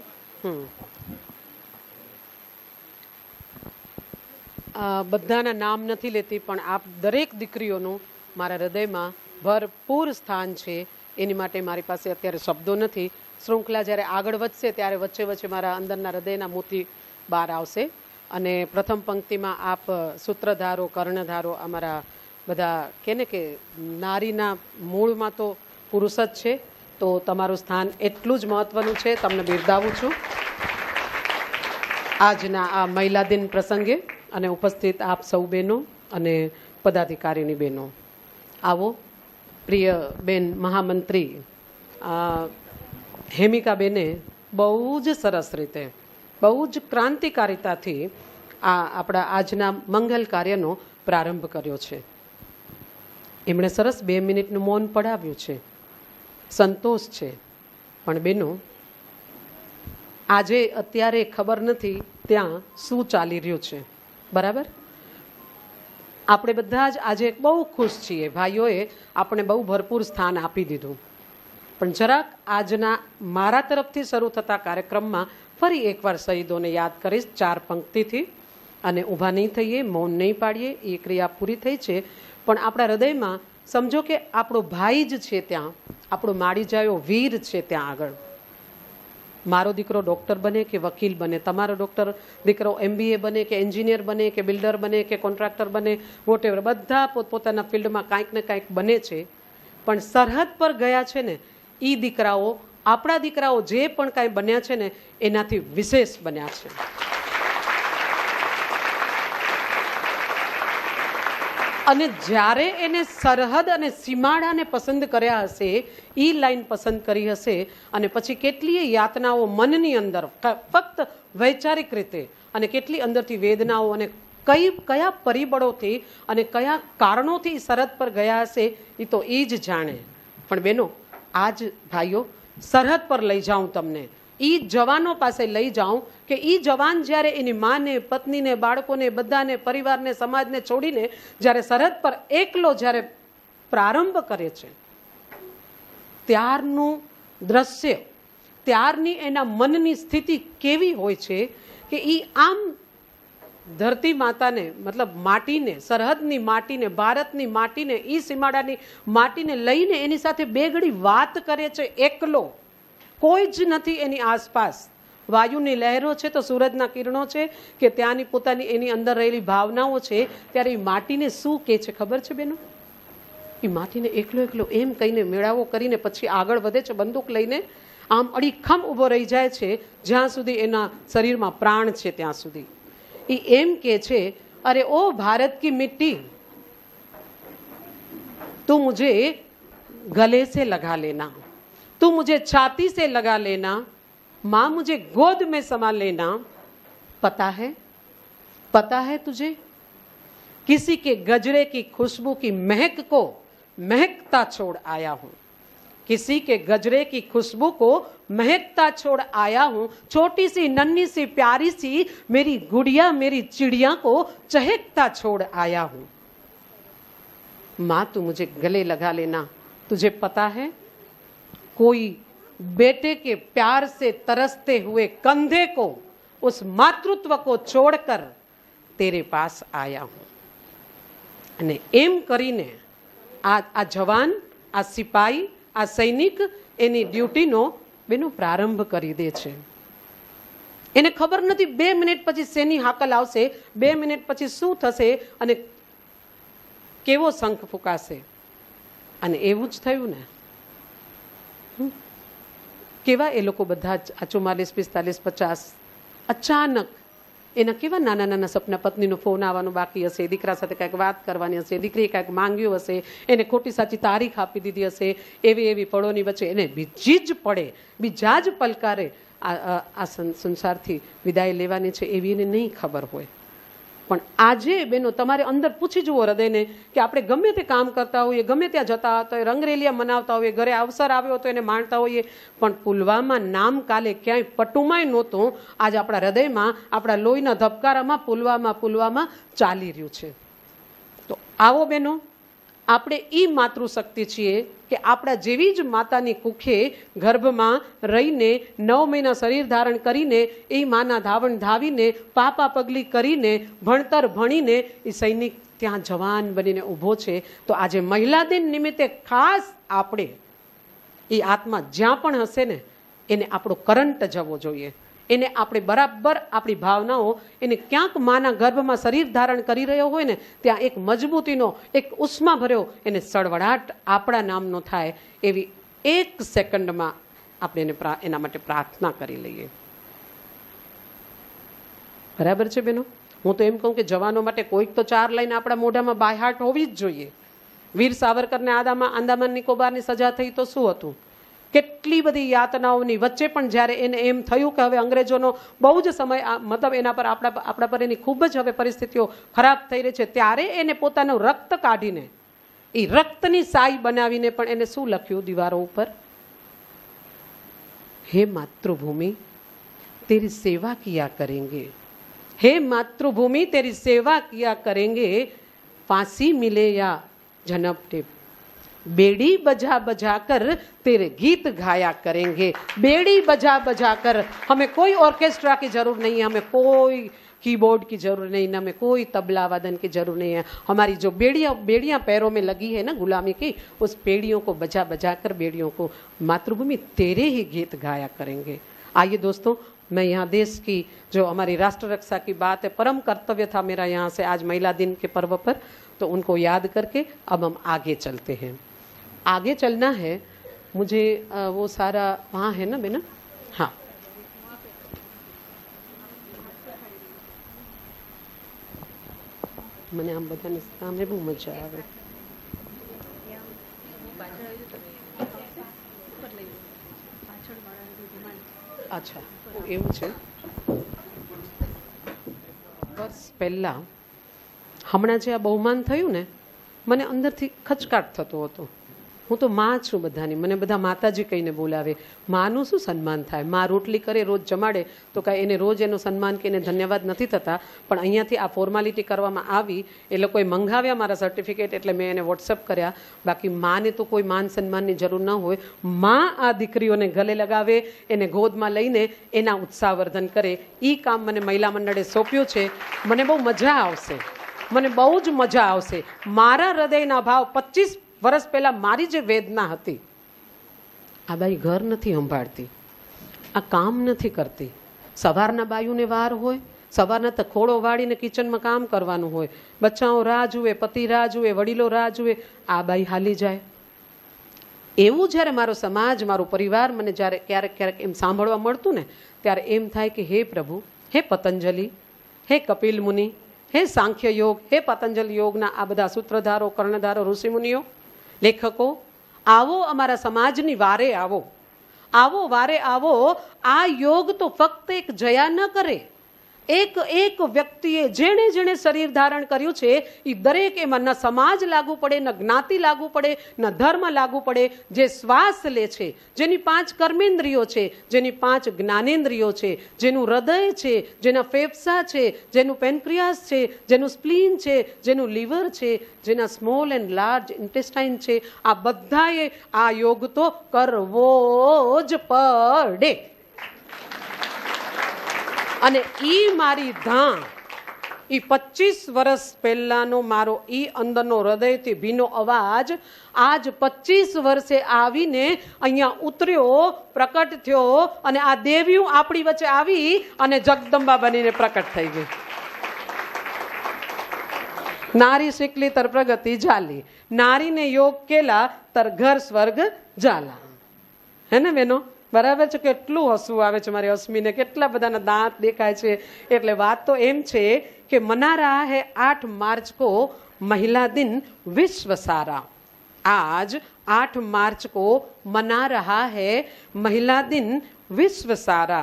બધાના નામ નથી લેતી, પણ આપ દરેક દીકરીઓનું મારા હૃદયમાં ભરપૂર સ્થાન છે. એની માટે મારી પાસે અત્યારે શબ્દો નથી. શૃંખલા જ્યારે આગળ વધશે ત્યારે વચ્ચે વચ્ચે મારા અંદરના હૃદયના મોતી બહાર આવશે. અને પ્રથમ પંક્તિમાં આપ સૂત્રધારો, કર્ણધારો, અમારા બધા કે નારીના મૂળમાં તો પુરુષ જ છે, તો તમારું સ્થાન એટલું જ મહત્વનું છે. તમને બિરદાવું છું આજના આ મહિલા દિન પ્રસંગે. અને ઉપસ્થિત આપ સૌ બહેનો અને પદાધિકારીની બહેનો, આવો પ્રિય બેન મહામંત્રી હેમિકાબેને બહુ જ સરસ રીતે, બહુ જ ક્રાંતિકારિતાથી આ આપણા આજના મંગલ કાર્યનો પ્રારંભ કર્યો છે. એમણે સરસ 2 મિનિટનું મૌન પડાવ્યું છે. સંતોષ છે. પણ બેનો, આજે અત્યારે ખબર નથી ત્યાં શું ચાલી રહ્યું છે, બરાબર? આપણે બધા જ આજે બહુ ખુશ છીએ. ભાઈઓએ આપણે બહુ ભરપૂર સ્થાન આપી દીધું. પણ જરાક આજના મારા તરફથી શરૂ થતા કાર્યક્રમમાં ફરી એકવાર શહીદોને યાદ કરીશ 4 પંક્તિથી. અને ઊભા નહીં થઈએ, મૌન નહીં પાડીએ, એ ક્રિયા પૂરી થઈ છે. પણ આપણા હૃદયમાં સમજો કે આપણો ભાઈ જ છે ત્યાં, આપણો માળી જાયો વીર છે ત્યાં આગળ. મારો દીકરો ડૉક્ટર બને કે વકીલ બને, તમારો દીકરો MBA બને કે એન્જિનિયર બને કે બિલ્ડર બને કે કોન્ટ્રાક્ટર બને, વોટેવર, બધા પોતપોતાના ફિલ્ડમાં કાંઈક ને કાંઈક બને છે. પણ સરહદ પર ગયા છે ને એ દીકરાઓ, આપણા દીકરાઓ જે પણ કાંઈ બન્યા છે ને એનાથી વિશેષ બન્યા છે. અને જ્યારે એને સરહદ અને સીમાડાને પસંદ કર્યા હશે, એ લાઈન પસંદ કરી હશે, અને પછી કેટલીય યાતનાઓ મનની અંદર ફક્ત વૈચારિક રીતે અને કેટલી અંદરથી વેદનાઓ અને કયા પરિબળોથી અને કયા કારણોથી સરહદ પર ગયા હશે એ તો એ જ જાણે. પણ બહેનો, આજ ભાઈઓ, સરહદ પર લઈ જાઉં તમને, એ જવાનો પાસે લઈ જાઉં કે એ જવાન જ્યારે એની માને, પત્નીને, બાળકોને, બધાને, પરિવારને, સમાજને છોડીને જ્યારે સરહદ પર એકલો જ્યારે પ્રારંભ કરે છે, ત્યારનું દ્રશ્ય, ત્યારની એના મનની સ્થિતિ કેવી હોય છે કે એ આમ ધરતી માતાને, મતલબ માટીને, સરહદની માટીને, ભારતની માટીને, એ સીમાડાની માટીને લઈને એની સાથે બે ઘડી વાત કરે છે એકલો. કોઈ જ નથી એની આસપાસ. વાયુની લહેરો છે તો સૂરજના કિરણો છે કે ત્યાંની પોતાની એની અંદર રહેલી ભાવનાઓ છે, ત્યારે એ માટીને શું કહે છે ખબર છે બેનો? એ માટીને એકલો એકલો એમ કહીને મેળાવો કરીને પછી આગળ વધે છે, બંદૂક લઈને આમ અડીખમ ઊભો રહી જાય છે જ્યાં સુધી એના શરીરમાં પ્રાણ છે ત્યાં સુધી. એ એમ કહે છે, અરે ઓ ભારત કી મિટ્ટી, તું મુझे गले से लगा लेना, तू मुझे छाती से लगा लेना, माँ मुझे गोद में समा लेना. पता है तुझे, किसी के गजरे की खुशबू की महक को महकता छोड़ आया हूँ, किसी के गजरे की खुशबू को महकता छोड़ आया हूँ, छोटी सी नन्ही सी प्यारी सी मेरी गुड़िया, मेरी चिड़िया को चहकता छोड़ आया हूँ. माँ तू मुझे गले लगा लेना. तुझे पता है, कोई बेटे के प्यार से तरसते हुए कंधे को, उस मातृत्व को छोड़कर तेरे पास आया हूं. અને એમ કરીને આ જવાન, આ સિપાઈ, આ સૈનિક એની ડ્યુટીનો બેનો પ્રારંભ કરી દે છે. એને ખબર નથી 2 મિનિટ પછી શેની હાકલ આવશે, 2 મિનિટ પછી શું થશે અને કેવો શંખ ફૂંકાશે. અને એવું જ થયું ને. કેવા એ લોકો બધા જ 44, 45, 50 અચાનક એના કેવા નાના નાના સપના, પત્નીનો ફોન આવવાનો બાકી હશે, દીકરા સાથે કાંઈક વાત કરવાની હશે, દીકરીએ કાંઈક માંગ્યું હશે, એને ખોટી સાચી તારીખ આપી દીધી હશે, એવી પળોની વચ્ચે એને બીજી જ પડે, બીજા જ પલકારે આ સંસારથી વિદાય લેવાની છે એવી એને નહીં ખબર હોય. પણ આજે બેનો તમારે અંદર પૂછી જુઓ હૃદયને કે આપણે ગમે તે કામ કરતા હોઈએ, ગમે ત્યાં જતા હોય, રંગરેલિયા મનાવતા હોઈએ, ઘરે અવસર આવ્યો તો એને માણતા હોઈએ, પણ પુલવામા નામ કાલે ક્યાંય પટુમાંય નહોતું. આજે આપણા હૃદયમાં, આપણા લોહીના ધબકારામાં પુલવામા ચાલી રહ્યું છે. તો આવો બેનો, આપણે એ માતૃશક્તિ છીએ કે આપણા જેવી જ માતાની કુખે ગર્ભમાં રહીને 9 મહિના શરીર ધારણ કરીને એ માના ધાવણ ધાવીને પાપા પગલી કરીને ભણતર ભણીને એ સૈનિક ત્યાં જવાન બનીને ઊભો છે. તો આજે મહિલા દિન નિમિત્તે ખાસ આપણે એ આત્મા જ્યાં પણ હશે ને એને આપણો કરંટ જવો જોઈએ. એને આપણે બરાબર આપણી ભાવનાઓ એને ક્યાંક માના ગર્ભમાં શરીર ધારણ કરી રહ્યો હોય ને ત્યાં એક મજબૂતીનો, એક ઉષ્મા ભર્યો એને સળવળાટ આપણા નામનો થાય એવી 1 સેકન્ડમાં આપણે એના માટે પ્રાર્થના કરી લઈએ. બરાબર છે બેનો? હું તો એમ કહું કે જવાનો માટે કોઈક તો 4 લાઈન આપણા મોઢામાં બાયહાટ હોવી જ જોઈએ. વીર સાવરકરને આંદામાન નિકોબારની સજા થઈ તો શું હતું? કેટલી બધી યાતનાઓની વચ્ચે પણ જ્યારે એને એમ થયું કે હવે અંગ્રેજોનો બહુ જ સમય, મતલબ એના પર આપણા પર એની ખૂબ જ હવે પરિસ્થિતિઓ ખરાબ થઈ રહી છે, ત્યારે એને પોતાનું રક્ત કાઢીને એ રક્તની સાઈ બનાવીને પણ એને શું લખ્યું દીવારો ઉપર? હે માતૃભૂમિ તેરી સેવા કિયા કરેંગે, હે માતૃભૂમિ તેરી સેવા કિયા કરેંગે, फांसी मिले या झनपटे, बेड़ी बजा बजा कर तेरे गीत गाया करेंगे, बेड़ी बजा बजा कर. हमें कोई ऑर्केस्ट्रा की जरूरत नहीं है, हमें कोई कीबोर्ड की जरूरत नहीं, हमें कोई तबला वादन की जरूरत नहीं है. हमारी जो बेड़ियां पैरों में लगी है ना गुलामी की, उस बेड़ियों को बजा बजा कर बेड़ियों को मातृभूमि तेरे ही गीत गाया करेंगे. आइए दोस्तों, मैं यहाँ देश की जो हमारी राष्ट्र रक्षा की बात है, परम कर्तव्य था मेरा यहाँ से आज महिला दिन के पर्व पर, तो उनको याद करके अब हम आगे चलते हैं। आगे चलना है मुझे, वो सारा वहाँ है ना बेना, हाँ મને આમ બધાની સામે બહુ મજા આવે. અચ્છા એવું છે. વર્ષ પહેલા હમણાં જે આ બહુમાન થયું ને, મને અંદરથી ખચકાટ થતો હતો. હું તો માં છું બધાની, મને બધા માતાજી કહીને બોલાવે. માનું શું સન્માન થાય? માં રોટલી કરે, રોજ જમાડે, તો કાંઈ એને રોજ એનું સન્માન કે એને ધન્યવાદ નથી થતા. પણ અહીંયાથી આ ફોર્માલિટી કરવામાં આવી, એ લોકોએ મંગાવ્યા મારા સર્ટિફિકેટ, એટલે મેં એને વોટ્સઅપ કર્યા. બાકી માને તો કોઈ માન સન્માનની જરૂર ન હોય. માં આ દીકરીઓને ગલે લગાવે, એને ગોદમાં લઈને એના ઉત્સાહવર્ધન કરે. એ કામ મને મહિલા મંડળે સોંપ્યું છે. મને બહુ મજા આવશે, મને બહુ જ મજા આવશે. મારા હૃદયના ભાવ 25 વર્ષ પહેલા મારી જે વેદના હતી, આ બાઈ ઘર નથી સંભાળતી, આ કામ નથી કરતી. સવારના બાયુને વાર હોય, સવારના તખોડો વાળીને કિચનમાં કામ કરવાનું હોય, બચ્ચાઓ રાહ જુએ, પતિ રાહ જુએ, વડીલો રાહ જુએ, આ બાઈ હાલી જાય. એવું જ્યારે મારો સમાજ, મારો પરિવાર મને જ્યારે ક્યારેક ક્યારેક એમ સાંભળવા મળતું ને, ત્યારે એમ થાય કે હે પ્રભુ, હે પતંજલિ, હે કપિલ મુનિ, હે સાંખ્ય યોગ, હે પતંજલિ યોગના આ બધા સૂત્રધારો, કર્ણધારો, ઋષિમુનિઓ, લેખકો, આવો અમારા સમાજની વારે આવો, આવો વારે આવો. આ યોગ તો ફક્ત એક જયા ન કરે, એક એક વ્યક્તિએ જેણે જેણે શરીર ધારણ કર્યું છે એ દરેક એમાં ન સમાજ લાગુ પડે, ન જ્ઞાતિ લાગુ પડે, ન ધર્મ લાગુ પડે. જે શ્વાસ લે છે, જેની 5 કર્મેન્દ્રિયો છે, જેની 5 જ્ઞાનેન્દ્રિયો છે, જેનું હૃદય છે, જેના ફેફસા છે, જેનું પેનક્રિયાસ છે, જેનું સ્પ્લીન છે, જેનું લીવર છે, જેના સ્મોલ એન્ડ લાર્જ ઇન્ટેસ્ટાઇન છે, આ બધાએ આ યોગ તો કરવો જ પડે. અને ઈ મારી ધામ, ઈ 25 વર્ષ પહેલાનો મારો ઈ અંદરનો હૃદયથી ભીનો અવાજ આજ 25 વર્ષે આવીને અહીંયા ઉતર્યો, પ્રકટ થયો, અને આ દેવીઓ આપણી વચ્ચે આવી અને જગદંબા બનીને પ્રકટ થઈ ગઈ. નારી શીખલી તર પ્રગતિ ઝાલી, નારીને યોગ કેલા તર ઘર સ્વર્ગ ઝાલા. હે ને બેનો? બરાબર છે. કેટલું હસવું આવે છે મારી અસ્મીને, કેટલા બધાના દાંત દેખાય છે. એટલે વાત તો એમ છે કે મના રહા હૈ 8 मार्च को महिला दिन विश्व सारा. आज 8 मार्च को मना रहा है महिला दिन विश्व सारा.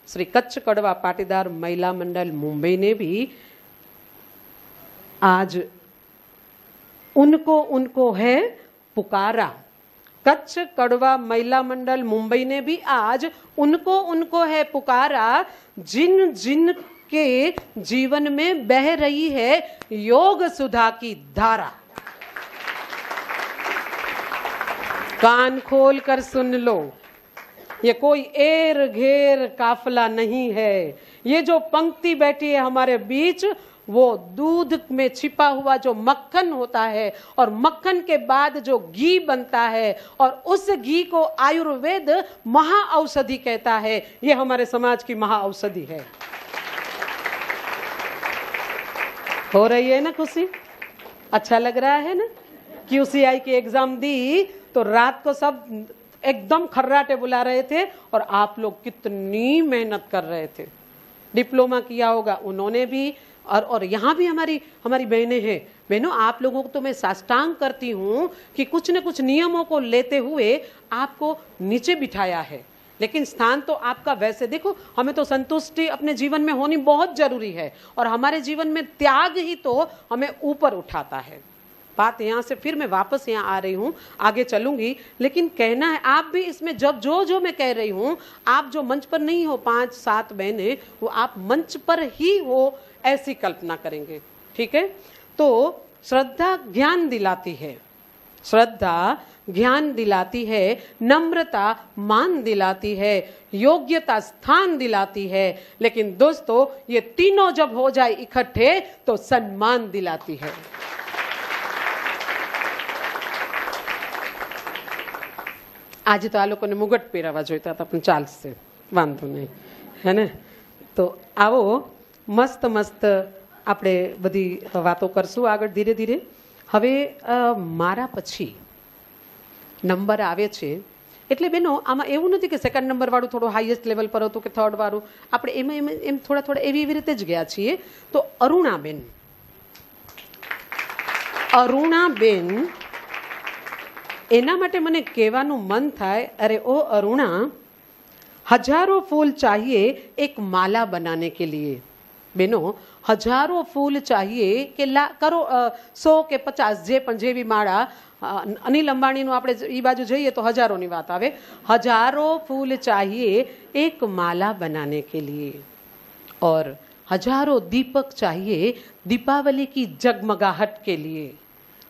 श्री कच्छ कड़वा पाटीदार महिला मंडल मुंबई ने भी आज उनको है पुकारा. कच्छ कड़वा महिला मंडल मुंबई ने भी आज उनको है पुकारा, जिन जिन के जीवन में बह रही है योग सुधा की धारा. कान खोल कर सुन लो, ये कोई एर घेर काफला नहीं है. ये जो पंक्ति बैठी है हमारे बीच, वो दूध में छिपा हुआ जो मक्खन होता है, और मक्खन के बाद जो घी बनता है, और उस घी को आयुर्वेद महाऔषधि कहता है. ये हमारे समाज की महाऔषधि है. हो रही है ना खुशी? अच्छा लग रहा है ना? QCI की एग्जाम दी तो रात को सब एकदम खर्राटे बुला रहे थे, और आप लोग कितनी मेहनत कर रहे थे. डिप्लोमा किया होगा उन्होंने भी, और यहाँ भी हमारी बहनें हैं. बहनों, आप लोगों को तो मैं साष्टांग करती हूँ कि कुछ न कुछ नियमों को लेते हुए आपको नीचे बिठाया है, लेकिन स्थान तो आपका वैसे. देखो, हमें तो संतुष्टि अपने जीवन में होनी बहुत जरूरी है, और हमारे जीवन में त्याग ही तो हमें ऊपर उठाता है. बात यहाँ से फिर मैं वापस यहाँ आ रही हूँ, आगे चलूंगी, लेकिन कहना है आप भी इसमें जब जो मैं कह रही हूँ, आप जो मंच पर नहीं हो 5-7 बहनें, वो आप मंच पर ही हो, ऐसी कल्पना करेंगे. ठीक है? तो श्रद्धा ज्ञान दिलाती है, श्रद्धा ज्ञान दिलाती है, नम्रता मान दिलाती है, योग्यता स्थान दिलाती है, लेकिन दोस्तों ये तीनों जब हो जाए इकट्ठे तो सम्मान दिलाती है. आज तो आ लोकोने मुगट પહેરાવા જોઈતા હતા, પણ ચાલશે. વાંધો નહીં, હે ને? તો આવો મસ્ત મસ્ત આપણે બધી વાતો કરશું આગળ ધીરે ધીરે. હવે મારા પછી નંબર આવે છે એટલે બેનો આમાં એવું નથી કે સેકન્ડ નંબર વાળું થોડું હાઈએસ્ટ લેવલ પર હતું કે થર્ડ વાળું, આપણે એમ થોડા થોડા એવી રીતે જ ગયા છીએ. તો અરુણાબેન એના માટે મને કહેવાનું મન થાય, અરે ઓ અરુણા, हजारों फूल चाहिए एक माला बनाने के लिए. बेनो हजारों फूल चाहिए કે કરો 100 કે 50 જે પણ જેવી માળા. અનિલ અંબાણીનું આપણે એ બાજુ જઈએ તો હજારોની વાત આવે. हजारों फूल चाहिए एक माला बनाने के लिए और हजारों दीपक चाहिए दीपावली की जगमगाहट के लिए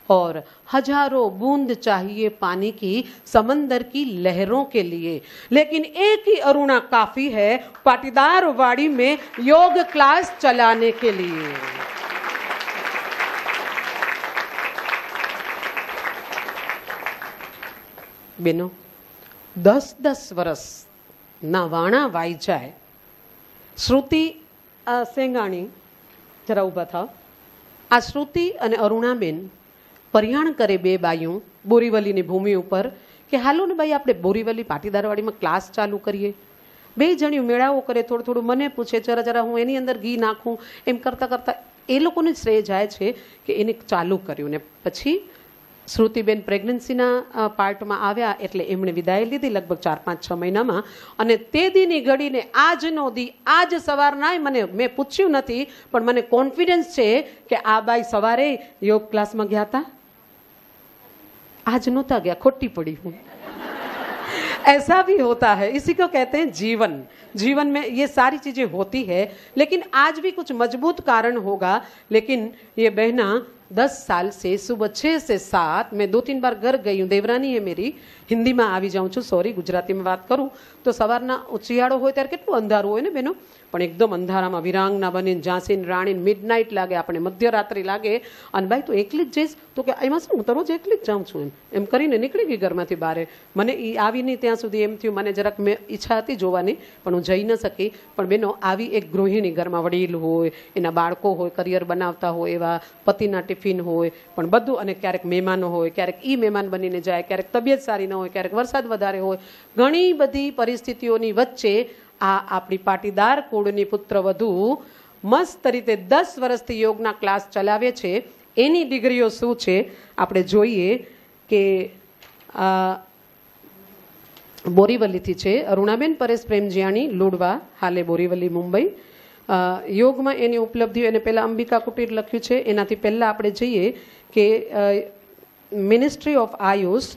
और हजारों बूंद चाहिए पानी की समंदर की लहरों के लिए. लेकिन एक ही अरुणा काफी है पाटीदार वाड़ी में योग क्लास चलाने के लिए. बेनो 10-10 વર્ષ ના વાણા વાઈ જાય. શ્રુતિ સેંગાણી, જરા ઊભા થાવ. આ શ્રુતિ અને અરુણાબેન પરિયાણ કરે બે બાયું બોરીવલીની ભૂમિ ઉપર કે હાલો ને ભાઈ આપણે બોરીવલી પાટીદારવાડીમાં ક્લાસ ચાલુ કરીએ. બે જણિયું મેળાવો કરે, થોડું થોડું મને પૂછે, જરા જરા હું એની અંદર ઘી નાખું, એમ કરતાં કરતાં એ લોકોને શ્રેય જાય છે કે એને ચાલુ કર્યું. ને પછી શ્રુતિબેન પ્રેગ્નન્સીના પાર્ટમાં આવ્યા એટલે એમણે વિદાય લીધી લગભગ 4-5-6 મહિનામાં. અને તે દીની ઘડીને આજનો દી, આજ સવારના મેં પૂછ્યું નથી પણ મને કોન્ફિડન્સ છે કે આ બાઈ સવારે યોગ ક્લાસમાં ગયા હતા. आज नोता गया, खोटी पड़ी हूँ. ऐसा भी होता है, इसी को कहते हैं जीवन. जीवन में ये सारी चीजें होती है, लेकिन आज भी कुछ मजबूत कारण होगा. लेकिन ये बहना 10 साल से सुबह 6 से 7 मैं 2-3 बार घर गई हूँ. देवरानी है मेरी, हिंदी में આવી જાઉં છું, સોરી ગુજરાતી में बात करूँ तो સવારના ઉચિયાળો હોય ત્યારે કેટલું અંધારું હોય ને બેનો, પણ એકદમ અંધારામાં વિરાંગના બનીને ઝાંસીને રાણીને મિડનાઇટ લાગે, આપણે મધ્યરાત્રિ લાગે. અને ભાઈ તું એકલી જ જઈશ તો કે એમાં શું, હું તો રોજ એકલી જ જાઉં છું એમ કરીને નીકળી ગઈ ઘરમાંથી બહાર. મને એ આવી નહીં ત્યાં સુધી એમ થયું, મને જરાક મેં ઈચ્છા હતી જોવાની પણ હું જઈ ન શકી. પણ બેનો આવી એક ગૃહિણી, ઘરમાં વડીલ હોય, એના બાળકો હોય, કરિયર બનાવતા હોય, એવા પતિના ટિફિન હોય, પણ બધું, અને ક્યારેક મહેમાનો હોય, ક્યારેક ઈ મહેમાન બનીને જાય, ક્યારેક તબિયત સારી ન હોય, ક્યારેક વરસાદ વધારે હોય, ઘણી બધી પરિસ્થિતિઓની વચ્ચે આ આપણી પાટીદાર કુળની પુત્રવધુ મસ્ત રીતે 10 વર્ષથી યોગના ક્લાસ ચલાવે છે. એની ડિગ્રીઓ શું છે આપણે જોઈએ કે બોરીવલીથી છે અરુણાબેન પરેશ પ્રેમજીયાણી લુડવા, હાલે બોરીવલી મુંબઈ. યોગમાં એની ઉપલબ્ધિઓ, એને પહેલાં અંબિકા કુટીર લખ્યું છે. એનાથી પહેલાં આપણે જઈએ કે ministry of AYUSH,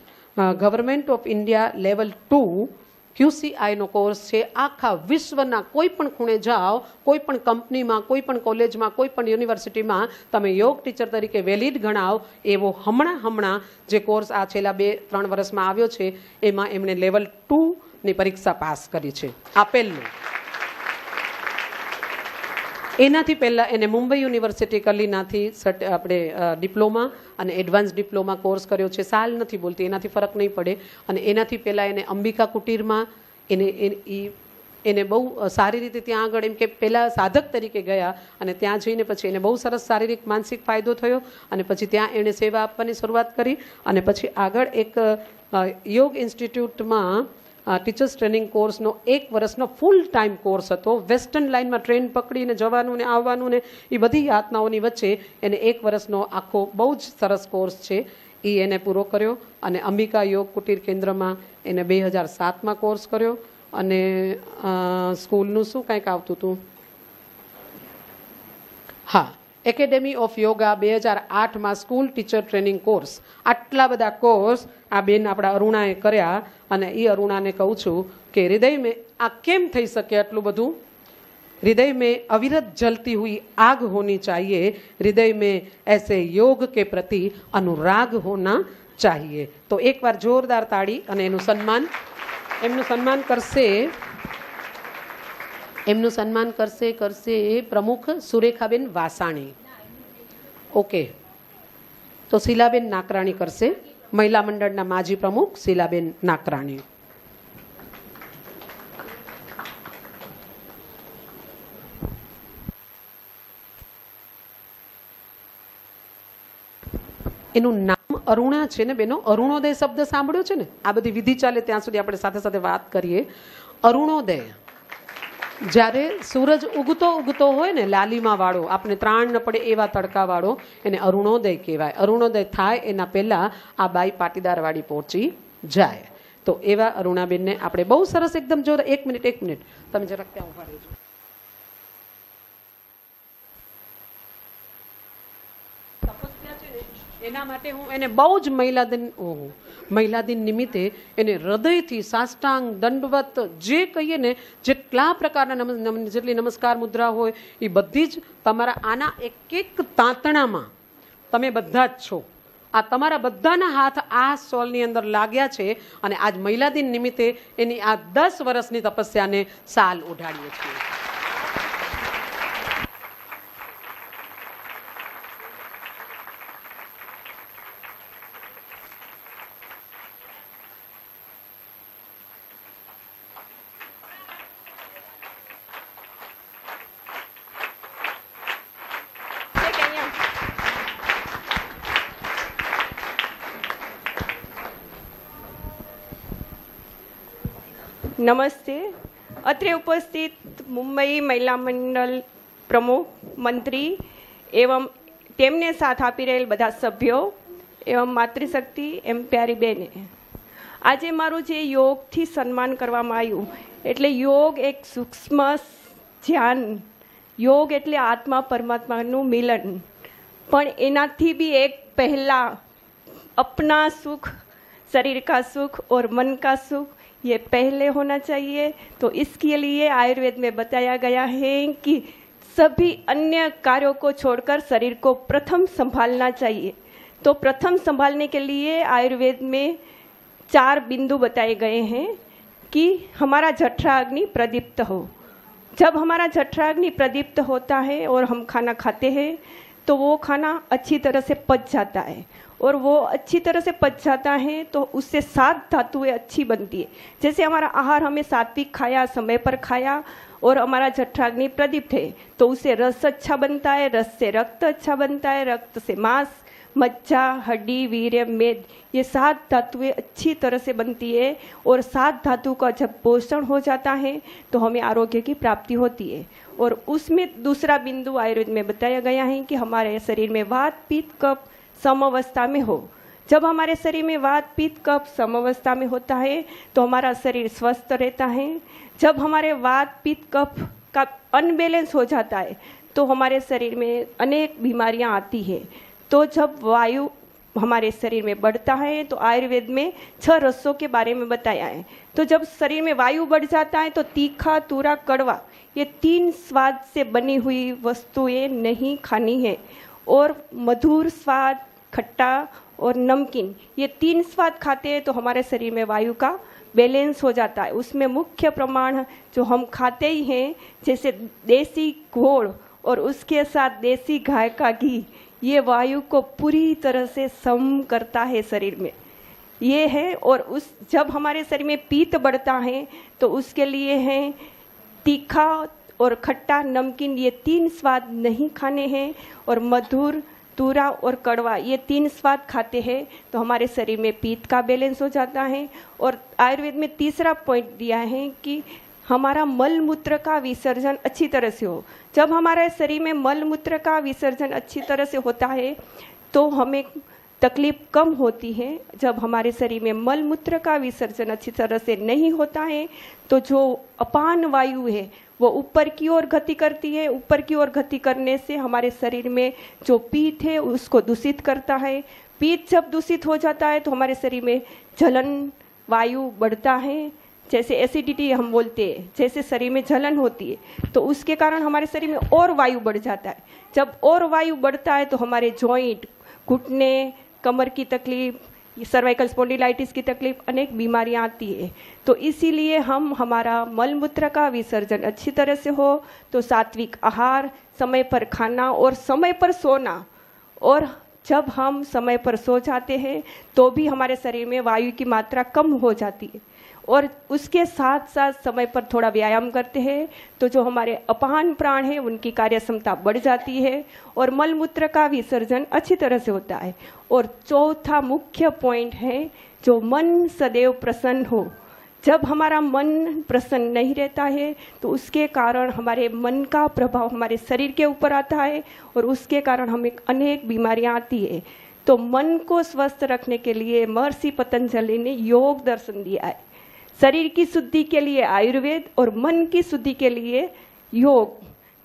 government of India level 2 QCIનો કોર્સ છે. આખા વિશ્વના કોઈ પણ ખૂણે જાઓ, કોઈ પણ કંપનીમાં, કોઈ પણ કોલેજમાં, કોઈ પણ યુનિવર્સિટીમાં તમે યોગ ટીચર તરીકે વેલિડ ગણાવ એવો હમણાં જે કોર્સ આ છેલ્લા 2-3 વર્ષમાં આવ્યો છે એમાં એમણે લેવલ 2ની પરીક્ષા પાસ કરી છે. આ પહેલું. એનાથી પહેલાં એને મુંબઈ યુનિવર્સિટી કલીનાથી આપણે ડિપ્લોમા અને એડવાન્સ ડિપ્લોમા કોર્સ કર્યો છે. સાલ નથી બોલતી, એનાથી ફરક નહીં પડે. અને એનાથી પહેલાં એને અંબિકા કુટીરમાં એને બહુ સારી રીતે ત્યાં આગળ, એમ કે પહેલાં સાધક તરીકે ગયા અને ત્યાં જઈને પછી એને બહુ સરસ શારીરિક માનસિક ફાયદો થયો અને પછી ત્યાં એણે સેવા આપવાની શરૂઆત કરી. અને પછી આગળ એક યોગ ઇન્સ્ટિટ્યૂટમાં ટીચર્સ ટ્રેનિંગ કોર્સનો 1 વર્ષનો ફૂલ ટાઈમ કોર્સ હતો. વેસ્ટર્ન લાઇનમાં ટ્રેન પકડીને જવાનું ને આવવાનું ને એ બધી યાતનાઓની વચ્ચે એને 1 વર્ષનો આખો બહુ જ સરસ કોર્સ છે એ એને પૂરો કર્યો. અને અંબિકા યોગ કુટીર કેન્દ્રમાં એને 2007માં કોર્સ કર્યો. અને સ્કૂલનું શું કંઈક આવતું હતું, હા, એકેડેમી ઓફ યોગા 2008માં સ્કૂલ ટીચર ટ્રેનિંગ કોર્સ. આટલા બધા કોર્સ આ બેન આપણા અરુણાએ કર્યા. અને એ અરુણાને કહું છું કે હૃદય મેં આ કેમ થઈ શકે આટલું બધું? हृदय में अविरत जलती हुई आग होनी चाहिए, हृदय में ऐसे योग के प्रति अनुराग होना चाहिए. तो एक बार जोरदार ताड़ी અને એમનું સન્માન કરશે પ્રમુખ સુરેખાબેન વાસાણી. ઓકે, તો શીલાબેન નાકરાણી કરશે, મહિલા મંડળના માજી પ્રમુખ શીલાબેન નાકરાણી. એનું નામ અરુણા છે ને બેનો. અરુણોદય શબ્દ સાંભળ્યો છે ને? આ બધી વિધિ ચાલે ત્યાં સુધી આપણે સાથે સાથે વાત કરીએ. અરુણોદય જ્યારે સૂરજ ઉગતો હોય ને, લાલીમા વાળો, આપણે ત્રાણ ન પડે એવા તડકા વાળો, એને અરુણોદય કહેવાય. અરુણોદય થાય એના પહેલા આ બાઈ પાટીદાર વાડી પહોંચી જાય. તો એવા અરુણાબેનને આપણે બહુ સરસ એકદમ જો. એક મિનિટ તમે જરાક ત્યાં ઉભા રહેજો. એના માટે હું એને બહુ જ મહિલા દિન નિમિત્તે એને હૃદયથી સાષ્ટાંગ દંડવત જે કહીએ ને, જેટલા પ્રકારના જેટલી નમસ્કાર મુદ્રા હોય એ બધી જ તમારા આના એક તાંતણામાં તમે બધા જ છો. આ તમારા બધાના હાથ આ સ્ટોલની અંદર લાગ્યા છે અને આજ મહિલા દિન નિમિત્તે એની આ 10 વર્ષની તપસ્યાને સાલ ઉઢાડીએ છીએ. નમસ્તે. અત્રે ઉપસ્થિત મુંબઈ મહિલા મંડળ પ્રમુખ, મંત્રી એવं તેમને સાથ આપી રહેલ બધા સભ્યો એવं માતૃશક્તિ એમ પ્યારી બહેને, આજે મારું જે યોગથી સન્માન કરવામાં આવ્યું, એટલે યોગ એક સૂક્ષ્મ ધ્યાન, યોગ એટલે આત્મા પરમાત્માનું મિલન, પણ એનાથી બી એક પહેલા अपना सुख, शरीर का सुख और मन का सुख ये पहले होना चाहिए। तो इसके लिए आयुर्वेद में बताया गया है कि सभी अन्य कार्यों को छोड़कर शरीर को प्रथम संभालना चाहिए। तो प्रथम संभालने के लिए आयुर्वेद में 4 बिंदु बताए गए हैं कि हमारा जठराग्नि प्रदीप्त हो। जब हमारा जठराग्नि प्रदीप्त होता है और हम खाना खाते हैं तो वो खाना अच्छी तरह से पच जाता है, और वो अच्छी तरह से पच जाता है तो उससे 7 धातुएं अच्छी बनती है। जैसे हमारा आहार हमें सात्विक खाया, समय पर खाया और हमारा जठराग्नि प्रदीप्त है तो उससे रस अच्छा बनता है, रस से रक्त अच्छा बनता है, रक्त से मांस, मज्जा, हड्डी, वीर्य, मेद, ये 7 धातुएं अच्छी तरह से बनती है। और 7 धातु का जब पोषण हो जाता है तो हमें आरोग्य की प्राप्ति होती है। और उसमें दूसरा बिंदु आयुर्वेद में बताया गया है कि हमारे शरीर में वात, पित्त, कफ समअवस्था में हो। जब हमारे शरीर में वात, पित्त, कफ समअवस्था में होता है तो हमारा शरीर स्वस्थ रहता है। जब हमारे वात, पित्त, कफ का अनबैलेंस हो जाता है तो हमारे शरीर में अनेक बीमारियां आती है। तो जब वायु हमारे शरीर में बढ़ता है तो आयुर्वेद में 6 रसों के बारे में बताया है। तो जब शरीर में वायु बढ़ जाता है तो तीखा, तूरा, कड़वा, ये 3 स्वाद से बनी हुई वस्तुएं नहीं खानी है। और मधुर स्वाद, खट्टा और नमकीन, ये 3 स्वाद खाते हैं तो हमारे शरीर में वायु का बैलेंस हो जाता है। उसमें मुख्य प्रमाण जो हम खाते ही हैं, जैसे देसी घोड़ और उसके साथ देसी गाय का घी, ये वायु को पूरी तरह से सम करता है शरीर में, ये है। और उस जब हमारे शरीर में पीत बढ़ता है तो उसके लिए है तीखा और खट्टा, नमकीन, ये 3 स्वाद नहीं खाने हैं। और मधुर, तूरा और कड़वा, ये 3 स्वाद खाते हैं तो हमारे शरीर में पीत का बैलेंस हो जाता है। और आयुर्वेद में तीसरा पॉइंट दिया है कि हमारा मल मूत्र का विसर्जन अच्छी तरह से हो। जब हमारे शरीर में मल मूत्र का विसर्जन अच्छी तरह से होता है तो हमें तकलीफ कम होती है। जब हमारे शरीर में मल मूत्र का विसर्जन अच्छी तरह से नहीं होता है तो जो अपान वायु है वो ऊपर की ओर गति करती है। ऊपर की ओर गति करने से हमारे शरीर में जो पीत है उसको दूषित करता है। पीत जब दूषित हो जाता है तो हमारे शरीर में जलन वायु बढ़ता है, जैसे एसिडिटी हम बोलते हैं, जैसे शरीर में जलन होती है तो उसके कारण हमारे शरीर में और वायु बढ़ जाता है। जब और वायु बढ़ता है तो हमारे जॉइंट, घुटने, कमर की तकलीफ, सर्वाइकल स्पॉन्डिलाइटिस की तकलीफ, अनेक बीमारियां आती है। तो इसीलिए हमारा मल मूत्र का विसर्जन अच्छी तरह से हो तो सात्विक आहार, समय पर खाना और समय पर सोना। और जब हम समय पर सो जाते हैं तो भी हमारे शरीर में वायु की मात्रा कम हो जाती है। और उसके साथ साथ समय पर थोड़ा व्यायाम करते हैं तो जो हमारे अपान प्राण है उनकी कार्य क्षमता बढ़ जाती है और मल मूत्र का विसर्जन अच्छी तरह से होता है। और चौथा मुख्य पॉइंट है जो मन सदैव प्रसन्न हो। जब हमारा मन प्रसन्न नहीं रहता है तो उसके कारण हमारे मन का प्रभाव हमारे शरीर के ऊपर आता है और उसके कारण हमें अनेक बीमारियां आती है। तो मन को स्वस्थ रखने के लिए महर्षि पतंजलि ने योग दर्शन दिया है। शरीर की शुद्धि के लिए आयुर्वेद और मन की शुद्धि के लिए योग।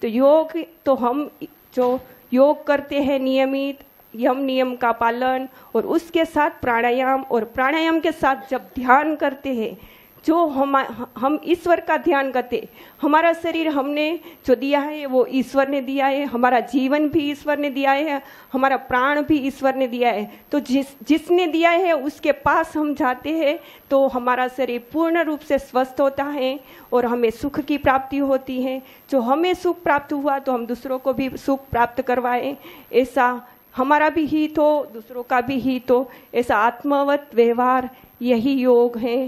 तो योग तो हम जो योग करते हैं नियमित यम नियम का पालन और उसके साथ प्राणायाम और प्राणायाम के साथ जब ध्यान करते हैं जो हम ईश्वर का ध्यान करते, हमारा शरीर हमने जो दिया है वो ईश्वर ने दिया है, हमारा जीवन भी ईश्वर ने दिया है, हमारा प्राण भी ईश्वर ने दिया है। तो जिसने दिया है उसके पास हम जाते हैं तो हमारा शरीर पूर्ण रूप से स्वस्थ होता है और हमें सुख की प्राप्ति होती है। जो हमें सुख प्राप्त हुआ तो हम दूसरों को भी सुख प्राप्त करवाएं, ऐसा हमारा भी हित हो, दूसरों का भी हित हो, ऐसा आत्मवत व्यवहार यही योग है।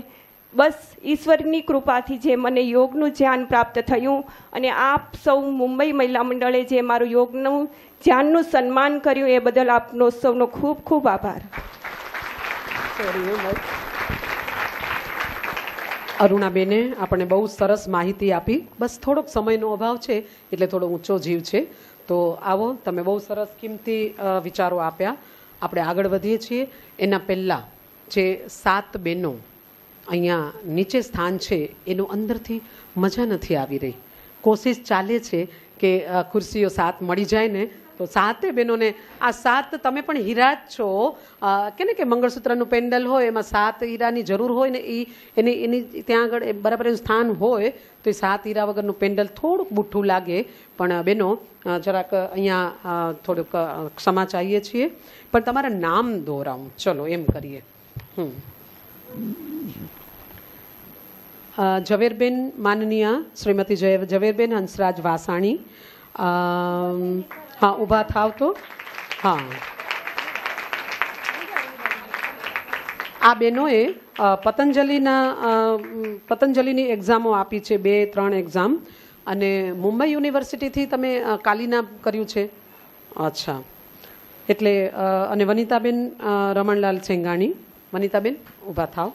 बस ઈશ્વરની કૃપાથી જે મને યોગનું જ્ઞાન પ્રાપ્ત થયું અને આપ સૌ મુંબઈ મહિલા મંડળે જે મારું યોગનું જ્ઞાનનું સન્માન કર્યું એ બદલ આપનો સૌનો ખૂબ ખૂબ આભાર। અરુણાબેને આપણે બહુ સરસ માહિતી આપી। બસ થોડોક સમયનો અભાવ છે એટલે થોડો ઊંચો જીવ છે, તો આવો તમે બહુ સરસ કિંમતી વિચારો આપ્યા। આપણે આગળ વધીએ છીએ। એના પહેલાં જે 7 બહેનો અહીંયા નીચે સ્થાન છે એનું અંદરથી મજા નથી આવી રહી। કોશિશ ચાલે છે કે ખુરશીઓ 7 મળી જાય ને તો 7 બહેનોને આ 7 તમે પણ હીરા જ છો કે ને કે મંગળસૂત્રનું પેન્ડલ હોય એમાં 7 હીરાની જરૂર હોય ને એની ત્યાં આગળ બરાબર એનું સ્થાન હોય તો એ 7 હીરા વગરનું પેન્ડલ થોડુંક બુઠ્ઠું લાગે। પણ બહેનો જરાક અહીંયા થોડુંક ક્ષમા ચાહીએ છીએ, પણ તમારા નામ દોહરાવું। ચલો એમ કરીએ। ઝવેરબેન માનનીય શ્રીમતી ઝવેરબેન હંસરાજ વાસાણી, હા ઊભા થાવ તો હા। આ બહેનોએ પતંજલિની એક્ઝામો આપી છે, 2-3 એક્ઝામ, અને મુંબઈ યુનિવર્સિટીથી તમે કાલીના કર્યું છે? અચ્છા, એટલે અને વનિતાબેન રમણલાલ સેંગાણી। વનિતાબેન ઊભા થાવ।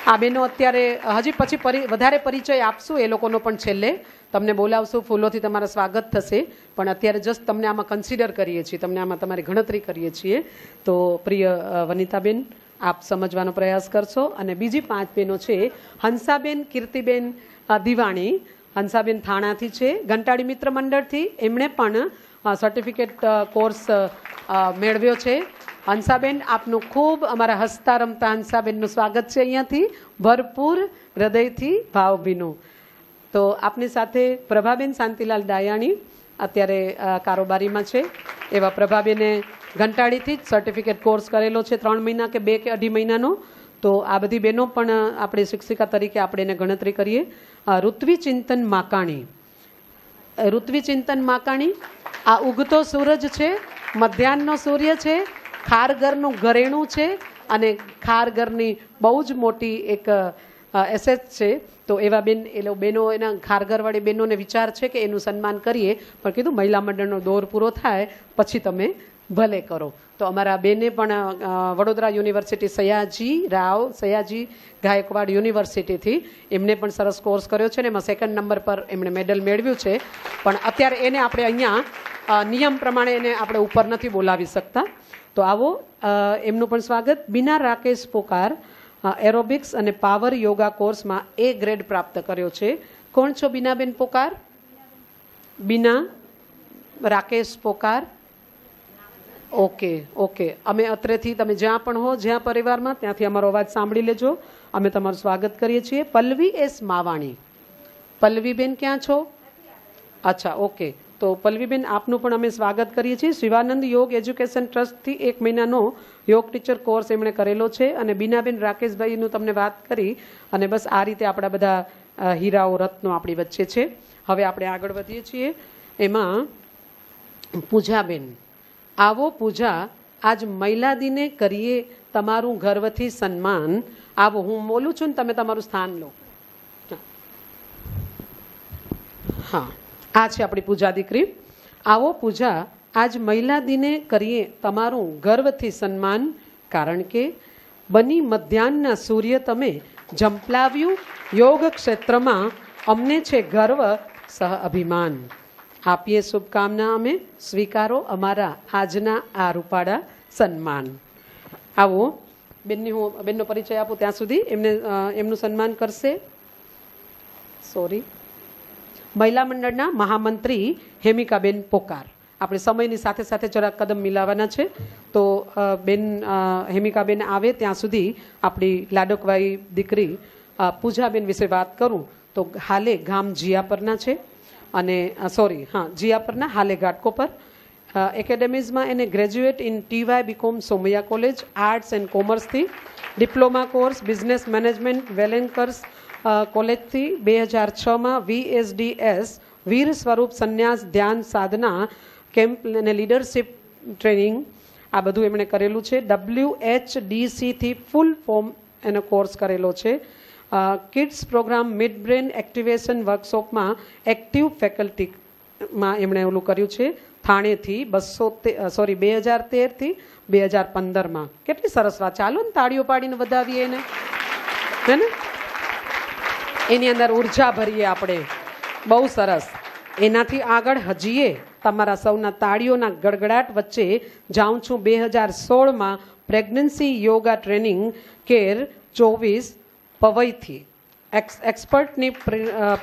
આ બહેનો અત્યારે હજી પછી વધારે પરિચય આપશું એ લોકોનો પણ છેલ્લે તમને બોલાવશું, ફૂલોથી તમારા સ્વાગત થશે, પણ અત્યારે જસ્ટ તમને આમાં કન્સિડર કરીએ છીએ, તમને આમાં તમારી ગણતરી કરીએ છીએ। તો પ્રિય વનિતાબેન આપ સમજવાનો પ્રયાસ કરશો। અને બીજી 5 બહેનો છે હંસાબેન કીર્તિબેન દિવાણી, હંસાબેન થાણાથી છે, ઘંટાડી મિત્ર મંડળથી, એમણે પણ સર્ટિફિકેટ કોર્સ મેળવ્યો છે। હંસાબેન આપનું ખૂબ અમારા હસતા રમતા હંસાબેનનું સ્વાગત છે અહીંયાથી ભરપૂર હૃદયથી ભાવભીનું। તો આપની સાથે પ્રભાબેન શાંતિલાલ ડાયાણી અત્યારે કારોબારીમાં છે, એવા પ્રભાબેને ઘંટાડીથી જ સર્ટિફિકેટ કોર્સ કરેલો છે 3 મહિના કે 2 કે 2.5 મહિનાનો। તો આ બધી બહેનો પણ આપણે શિક્ષિકા તરીકે આપણે એને ગણતરી કરીએ। ઋત્વી ચિંતન માકાણી, ઋત્વી ચિંતન માકાણી આ ઉગતો સૂરજ છે, મધ્યાહનનો સૂર્ય છે, ખારઘરનું ઘરેણું છે અને ખારઘરની બહુ જ મોટી એક એસેટ છે। તો એવા બહેનો એના ખારઘરવાળી બહેનોને વિચાર છે કે એનું સન્માન કરીએ, પણ કીધું મહિલા મંડળનો દોર પૂરો થાય પછી તમે ભલે કરો। તો અમારા બેને પણ વડોદરા યુનિવર્સિટી સયાજી ગાયકવાડ યુનિવર્સિટીથી એમને પણ સરસ કોર્સ કર્યો છે ને એમાં 2nd નંબર પર એમણે મેડલ મેળવ્યું છે। પણ અત્યારે એને આપણે અહીંયા નિયમ પ્રમાણે એને આપણે ઉપર નથી બોલાવી શકતા। તો આવો એમનું પણ સ્વાગત। બીના રાકેશ પોકાર એરોબિક્સ અને પાવર યોગા કોર્સમાં A ગ્રેડ પ્રાપ્ત કર્યો છે। કોણ છો બીનાબેન પોકાર? બીના રાકેશ પોકાર, ઓકે। અમે અત્રેથી તમે જ્યાં પણ હો, જ્યાં પરિવારમાં, ત્યાંથી અમારો અવાજ સાંભળી લેજો, અમે તમારું સ્વાગત કરીએ છીએ। પલ્લવી એસ માવાણી, પલ્લવીબેન ક્યાં છો? અચ્છા, ઓકે। તો પલ્લવીબેન આપનું પણ અમે સ્વાગત કરીએ છીએ। શિવાનંદ યોગ એજ્યુકેશન ટ્રસ્ટથી 1 મહિનાનો યોગ ટીચર કોર્સ એમણે કરેલો છે। અને બીનાબેન રાકેશભાઈનું તમને વાત કરી, અને બસ આ રીતે આપણા બધા હીરાઓ રત્નો આપણી વચ્ચે છે। હવે આપણે આગળ વધીએ છીએ। એમાં પૂજાબેન, આવો પૂજા આજ મહિલા દિને કરીએ તમારું ગર્વથી સન્માન, આવો, હું બોલું છું ને તમે તમારું સ્થાન લો. હા, આ છે આપણી પૂજા દીકરી. આવો પૂજા, આજ મહિલા દિને કરીએ તમારું ગર્વથી સન્માન, કારણ કે બની મધ્યાહનના સૂર્ય તમે ઝંપલાવ્યું યોગ ક્ષેત્રમાં, અમને છે ગર્વ સહ અભિમાન. આપીએ શુભકામના અમે, સ્વીકારો અમારા આજના આ રૂપાળા સન્માન. આવો બેનની હું બેનનો પરિચય આપું ત્યાં સુધી એમનું સન્માન કરશે સોરી મહિલા મંડળના મહામંત્રી હેમિકાબેન પોકાર. આપણે સમયની સાથે સાથે જરાક કદમ મિલાવવાના છે, તો બેન હેમિકાબેન આવે ત્યાં સુધી આપણી લાડકવાઈ દીકરી પૂજાબેન વિશે વાત કરું તો હાલે ગામ જીયાપરના છે, અને જીયાપરના હાલે ઘાટકોપર. એકેડેમીઝમાં એને graduate in TY BCom Somaiya college arts and કોમર્સથી, ડિપ્લોમા કોર્સ બિઝનેસ મેનેજમેન્ટ વેલેન્કર્સ કોલેજથી 2006માં VSDS વીર સ્વરૂપ સંન્યાસ ધ્યાન સાધના કેમ્પ અને લીડરશિપ ટ્રેનિંગ આ બધું એમણે કરેલું છે. WHDCથી ફૂલ ફોર્મ એનો કોર્સ કરેલો છે. Kids programme mid brain activation વર્કશોપમાં એક્ટિવ ફેકલ્ટીમાં એમણે ઓલું કર્યું છે. થાણેથી 2013થી 2015માં. કેટલી સરસ વાત, ચાલો ને તાળીઓ પાડીને વધાવીએ એને, હે ને? એની અંદર ઉર્જા ભરીએ આપણે, બહુ સરસ. એનાથી આગળ હજીએ તમારા સૌના તાળીઓના ગડગડાટ વચ્ચે જાઉં છું 2016માં પ્રેગ્નન્સી યોગા ટ્રેનિંગ કેર 24 પવઈથી. એક્સપર્ટની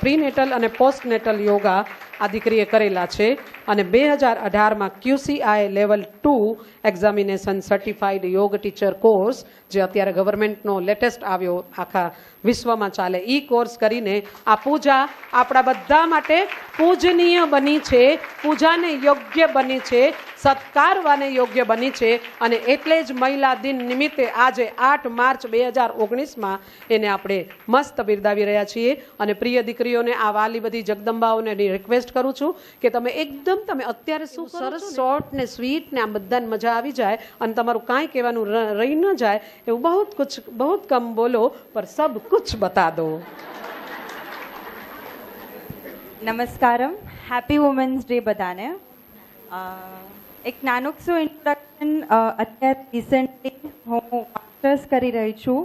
પ્રીનેટલ અને પોસ્ટનેટલ યોગા આ દીકરીએ કરેલા છે, અને 2018માં QCI લેવલ 2 એક્ઝામિનેશન સર્ટિફાઈડ યોગ ટીચર કોર્સ, જે અત્યારે ગવર્મેન્ટનો લેટેસ્ટ આવ્યો, આખા વિશ્વમાં ચાલે, એ કોર્સ કરીને આ પૂજા આપણા બધા માટે પૂજનીય બની છે, પૂજાને યોગ્ય બની છે, સત્કારવાને યોગ્ય બની છે. અને એટલે જ મહિલા દિન નિમિત્તે આજે 8 માર્ચ 2019માં એને આપણે મસ્ત બિરદાવી રહ્યા છીએ. અને પ્રિય દીકરીઓને, આ વાલી બધી જગદંબાઓને રિક્વેસ્ટ કરું છું કે તમે એકદમ, તમે અત્યારે શું સરસ શોર્ટ ને સ્વીટ ને આ બધાને મજા આવી જાય, અને તમારું કાંઈ કહેવાનું રહી ન જાય એવું બહુત કમ બોલો પર સબ કુછ બતા દો. નમસ્કારમ, હેપી વુમેન્સ ડે બધાને. એક નાનકડું ઇન્ટ્રોડક્શન. અત્યારે રિસેન્ટલી હું માસ્ટર્સ કરી રહી છું,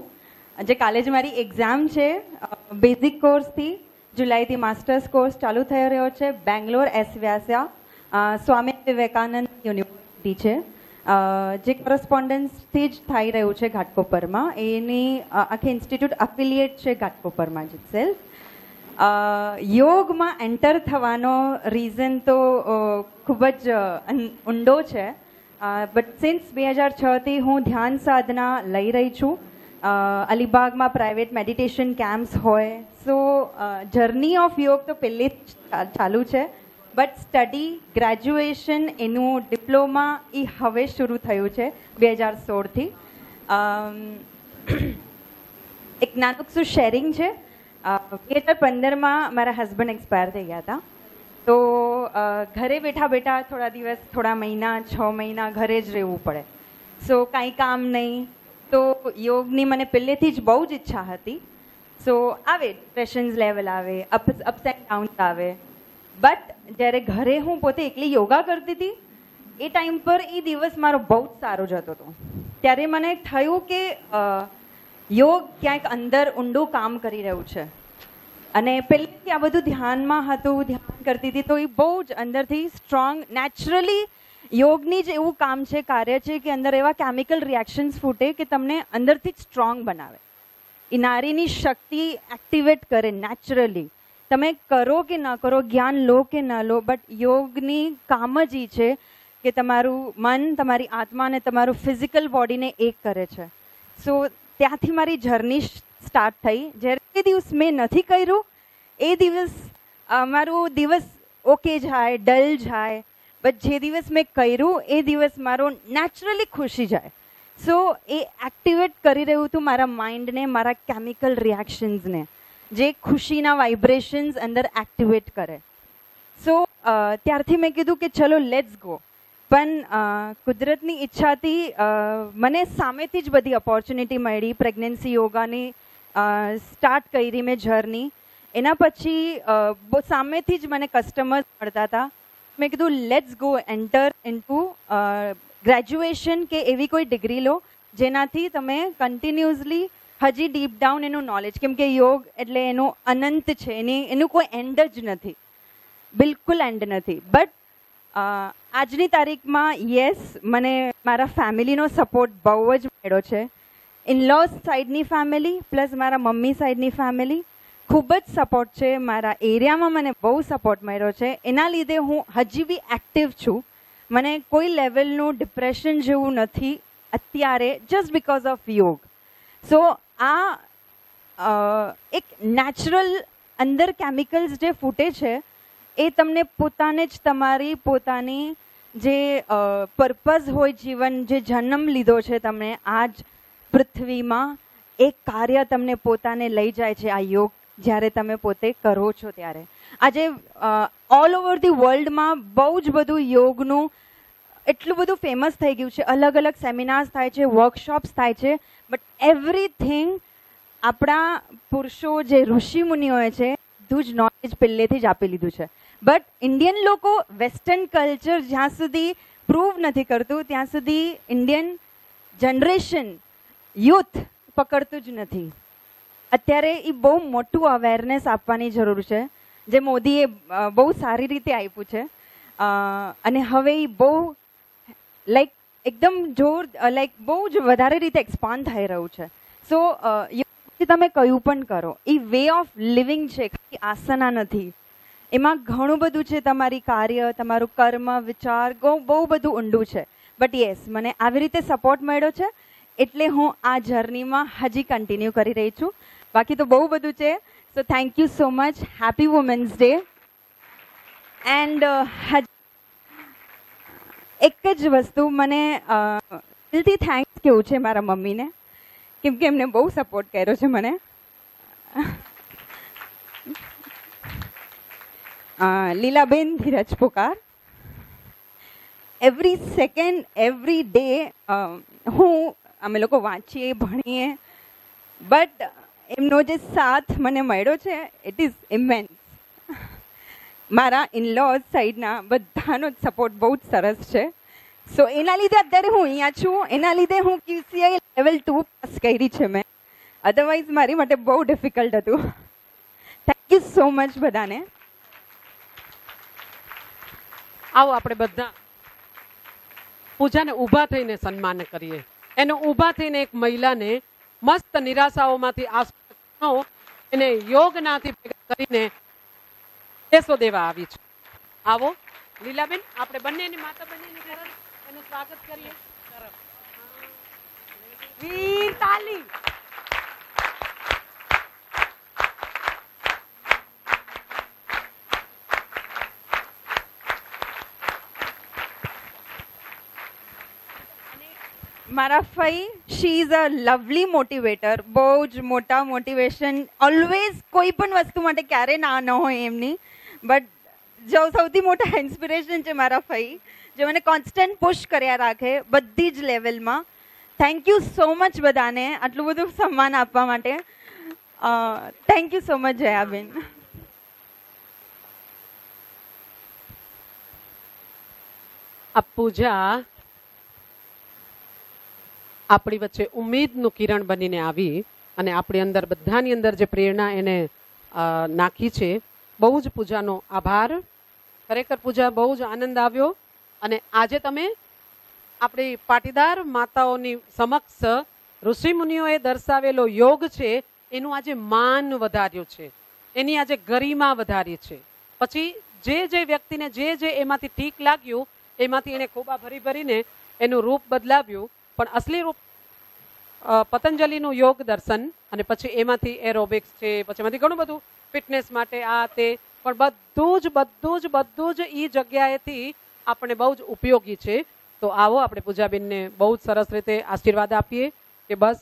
જે કાલે જ મારી એક્ઝામ છે. બેઝિક કોર્સથી જુલાઈથી માસ્ટર્સ કોર્સ ચાલુ થઈ રહ્યો છે. બેંગ્લોર એસવ્યાસા સ્વામી વિવેકાનંદ યુનિવર્સિટી છે, જે કોરસ્પોન્ડન્સથી જ થઈ રહ્યું છે ઘાટકોપરમાં. એની આખી ઇન્સ્ટિટ્યૂટ અફિલિએટ છે ઘાટકોપરમાં જ સેલ્ફ. યોગમાં એન્ટર થવાનો રીઝન તો ખૂબ જ ઊંડો છે, બટ સિન્સ 2006થી હું ધ્યાન સાધના લઈ રહી છું. અલીબાગમાં પ્રાઇવેટ મેડિટેશન કેમ્પ્સ હોય, સો જર્ની ઓફ યોગ તો પહેલેથી ચાલુ છે, બટ સ્ટડી ગ્રેજ્યુએશન એનું ડિપ્લોમા એ હવે શરૂ થયું છે 2016થી. એક નાનકડું શેરિંગ છે. 2015માં મારા હસબન્ડ એક્સપાયર થઈ ગયા હતા, તો ઘરે બેઠા થોડા દિવસ, થોડા મહિના, 6 મહિના ઘરે જ રહેવું પડે. સો કાંઈ કામ નહીં, તો યોગની મને પહેલેથી જ બહુ જ ઈચ્છા હતી. સો આવે ડિપ્રેશન્સ લેવલ આવે, અપ્સ એન્ડ ડાઉન્સ આવે, બટ જ્યારે ઘરે હું પોતે એકલી યોગા કરતી હતી એ ટાઈમ પર એ દિવસ મારો બહુ જ સારો જતો હતો. ત્યારે મને થયું કે યોગ ક્યાંક અંદર ઊંડું કામ કરી રહ્યું છે. અને પહેલેથી આ બધું ધ્યાનમાં હતું, ધ્યાન કરતી હતી, તો એ બહુ જ અંદરથી સ્ટ્રોંગ નેચરલી યોગની જ એવું કામ છે, કાર્ય છે કે અંદર એવા કેમિકલ રિએક્શન્સ ફૂટે કે તમને અંદરથી જ સ્ટ્રોંગ બનાવે. એ નારીની શક્તિ એક્ટિવેટ કરે નેચરલી. તમે કરો કે ન કરો, જ્ઞાન લો કે ન લો, બટ યોગની કામ જ એ છે કે તમારું મન, તમારી આત્મા અને તમારું ફિઝિકલ બોડીને એક કરે છે. સો ત્યાંથી મારી જર્ની સ્ટાર્ટ થઈ. જ્યારે દિવસ મેં નથી કર્યું એ દિવસ મારું દિવસ ઓકે જાય, ડલ જાય, બટ જે દિવસ મેં કર્યું એ દિવસ મારો નેચરલી ખુશી જાય. સો એ એક્ટિવેટ કરી રહ્યું હતું મારા માઇન્ડને, મારા કેમિકલ રિએક્શન્સને, જે ખુશીના વાઇબ્રેશન્સ અંદર એક્ટિવેટ કરે. સો ત્યારથી મેં કીધું કે ચલો લેટ્સ ગો. પણ કુદરતની ઈચ્છાથી મને સામેથી જ બધી ઓપોર્ચ્યુનિટી મળી. પ્રેગ્નન્સી યોગાની સ્ટાર્ટ કરી મેં જર્ની. એના પછી સામેથી જ મને કસ્ટમર્સ મળતા હતા. મેં કીધું let's go enter into graduation કે એવી કોઈ ડિગ્રી લો જેનાથી તમે કન્ટિન્યુઅસલી હજી ડીપ ડાઉન એનું નોલેજ, કેમ કે યોગ એટલે એનું અનંત છે, એનું કોઈ એન્ડ જ નથી, બિલકુલ એન્ડ નથી. બટ આજની તારીખમાં યસ, મને મારા ફેમિલીનો સપોર્ટ બહુ જ મળ્યો છે. ઇનલોઝ સાઈડની ફેમિલી પ્લસ મારા મમ્મી સાઈડની ફેમિલી ખૂબ જ સપોર્ટ છે. મારા એરિયામાં મને બહુ સપોર્ટ મળ્યો છે. એના લીધે હું હજી બી એક્ટિવ છું. મને કોઈ લેવલનું ડિપ્રેશન જેવું નથી અત્યારે, જસ્ટ બિકોઝ ઓફ યોગ. સો આ એક નેચરલ અંદર કેમિકલ્સ જે ફૂટે છે એ તમને પોતાને જ તમારી પોતાની જે પર્પઝ હોય જીવન, જે જન્મ લીધો છે તમે આ જ પૃથ્વીમાં, એક કાર્ય તમને પોતાને લઈ જાય છે આ યોગ જ્યારે તમે પોતે કરો છો ત્યારે. આજે ઓલ ઓવર ધી વર્લ્ડમાં બહુ જ બધું યોગનું એટલું બધું ફેમસ થઈ ગયું છે. અલગ અલગ સેમિનાર્સ થાય છે, વર્કશોપ્સ થાય છે, બટ એવરીથિંગ આપણા પુરુષો જે ઋષિ મુનિઓએ છે બધું જ નોલેજ પહેલેથી જ આપી લીધું છે. બટ ઇન્ડિયન લોકો વેસ્ટર્ન કલ્ચર જ્યાં સુધી પ્રૂવ નથી કરતું ત્યાં સુધી ઇન્ડિયન જનરેશન યુથ પકડતું જ નથી. અત્યારે એ બહુ મોટું અવેરનેસ આપવાની જરૂર છે, જે મોદીએ બહુ સારી રીતે આપ્યું છે. અને હવે એ બહુ લાઈક એકદમ બહુ જ વધારે રીતે એક્સપાન્ડ થઈ રહ્યું છે. સો તમે કયું પણ કરો, એ વે ઓફ લિવિંગ છે, ખાલી આસના નથી. એમાં ઘણું બધું છે, તમારી કાર્ય, તમારું કર્મ, વિચાર, બહુ બધું ઊંડું છે. બટ યસ, મને આવી રીતે સપોર્ટ મળ્યો છે એટલે હું આ જર્નીમાં હજી કન્ટિન્યુ કરી રહી છું. બાકી તો બહુ બધું છે. So thank you so much. Happy women's day. And એક જ વસ્તુ મને દિલથી થેન્ક્સ કેવું છે મારા મમ્મીને, કેમ કે એમને બહુ સપોર્ટ કર્યો છે મને. લીલાબેન ધીરજ પોકાર, એવરી સેકન્ડ એવરી ડે અમે લોકો વાંચીએ, ભણીએ, બટ એમનો જે સાથ મને મળ્યો છે ઇટ ઇઝ ઇમેન્સ. મારા ઇનલોઝ સાઈડના બધાનો જ સપોર્ટ બહુ જ સરસ છે. સો એના લીધે અત્યારે હું અહીંયા છું. એના લીધે હું QCI લેવલ 2 પાસ કરી છે મેં. અધરવાઇઝ મારી માટે બહુ ડિફિકલ્ટ હતું. થેન્ક યુ સો મચ બધાને. આવો આપણે બધા પૂજાને ઊભા થઈને સન્માન કરીએ. એનો ઊભા થઈને એક મહિલાને મસ્ત નિરાશાઓમાંથી એને યોગનાથી ભેગા કરીને દેશો દેવા આવી છે. આવો લીલાબેન, આપણે બંનેની માતા બંનેની ઘરે એનું સ્વાગત કરીએ. વીર તાલી. મારા ફઈ, she is a lovely motivator. બહુ જ મોટા મોટિવેશન, ઓલવેઝ કોઈ પણ વસ્તુ માટે ક્યારે ના ન હોય એમની. બટ જો સૌથી મોટા ઇન્સ્પિરેશન છે મારા ફઈ, જે મને કોન્સ્ટન્ટ પુશ કર્યા રાખે બધી જ લેવલમાં. થેન્ક યુ સો મચ બધાને આટલું બધું સન્માન આપવા માટે. Thank you so much Jayaben. આ પૂજા આપણી વચ્ચે ઉમેદનું કિરણ બનીને આવી અને આપણી અંદર બધાની અંદર જે પ્રેરણા એને નાખી છે. બહુ જ પૂજાનો આભાર. ખરેખર પૂજા બહુ જ આનંદ આવ્યો. અને આજે તમે આપણી પાટીદાર માતાઓની સમક્ષ ઋષિમુનિઓએ દર્શાવેલો યોગ છે એનું આજે માન વધાર્યું છે, એની આજે ગરિમા વધારી છે. પછી જે વ્યક્તિને જે એમાંથી ઠીક લાગ્યું એમાંથી એને ખોબા ભરીને એનું રૂપ બદલાવ્યું. પણ અસલી રૂપ પતંજલિનું યોગ દર્શન, અને પછી એમાંથી એરોબિક્સ છે, પછી એમાંથી ઘણું બધું ફિટનેસ માટે આ તે, પણ બધું જ એ જગ્યાએથી આપણે બહુ જ ઉપયોગી છે. તો આવો આપણે પૂજાબેનને બહુ જ સરસ રીતે આશીર્વાદ આપીએ કે બસ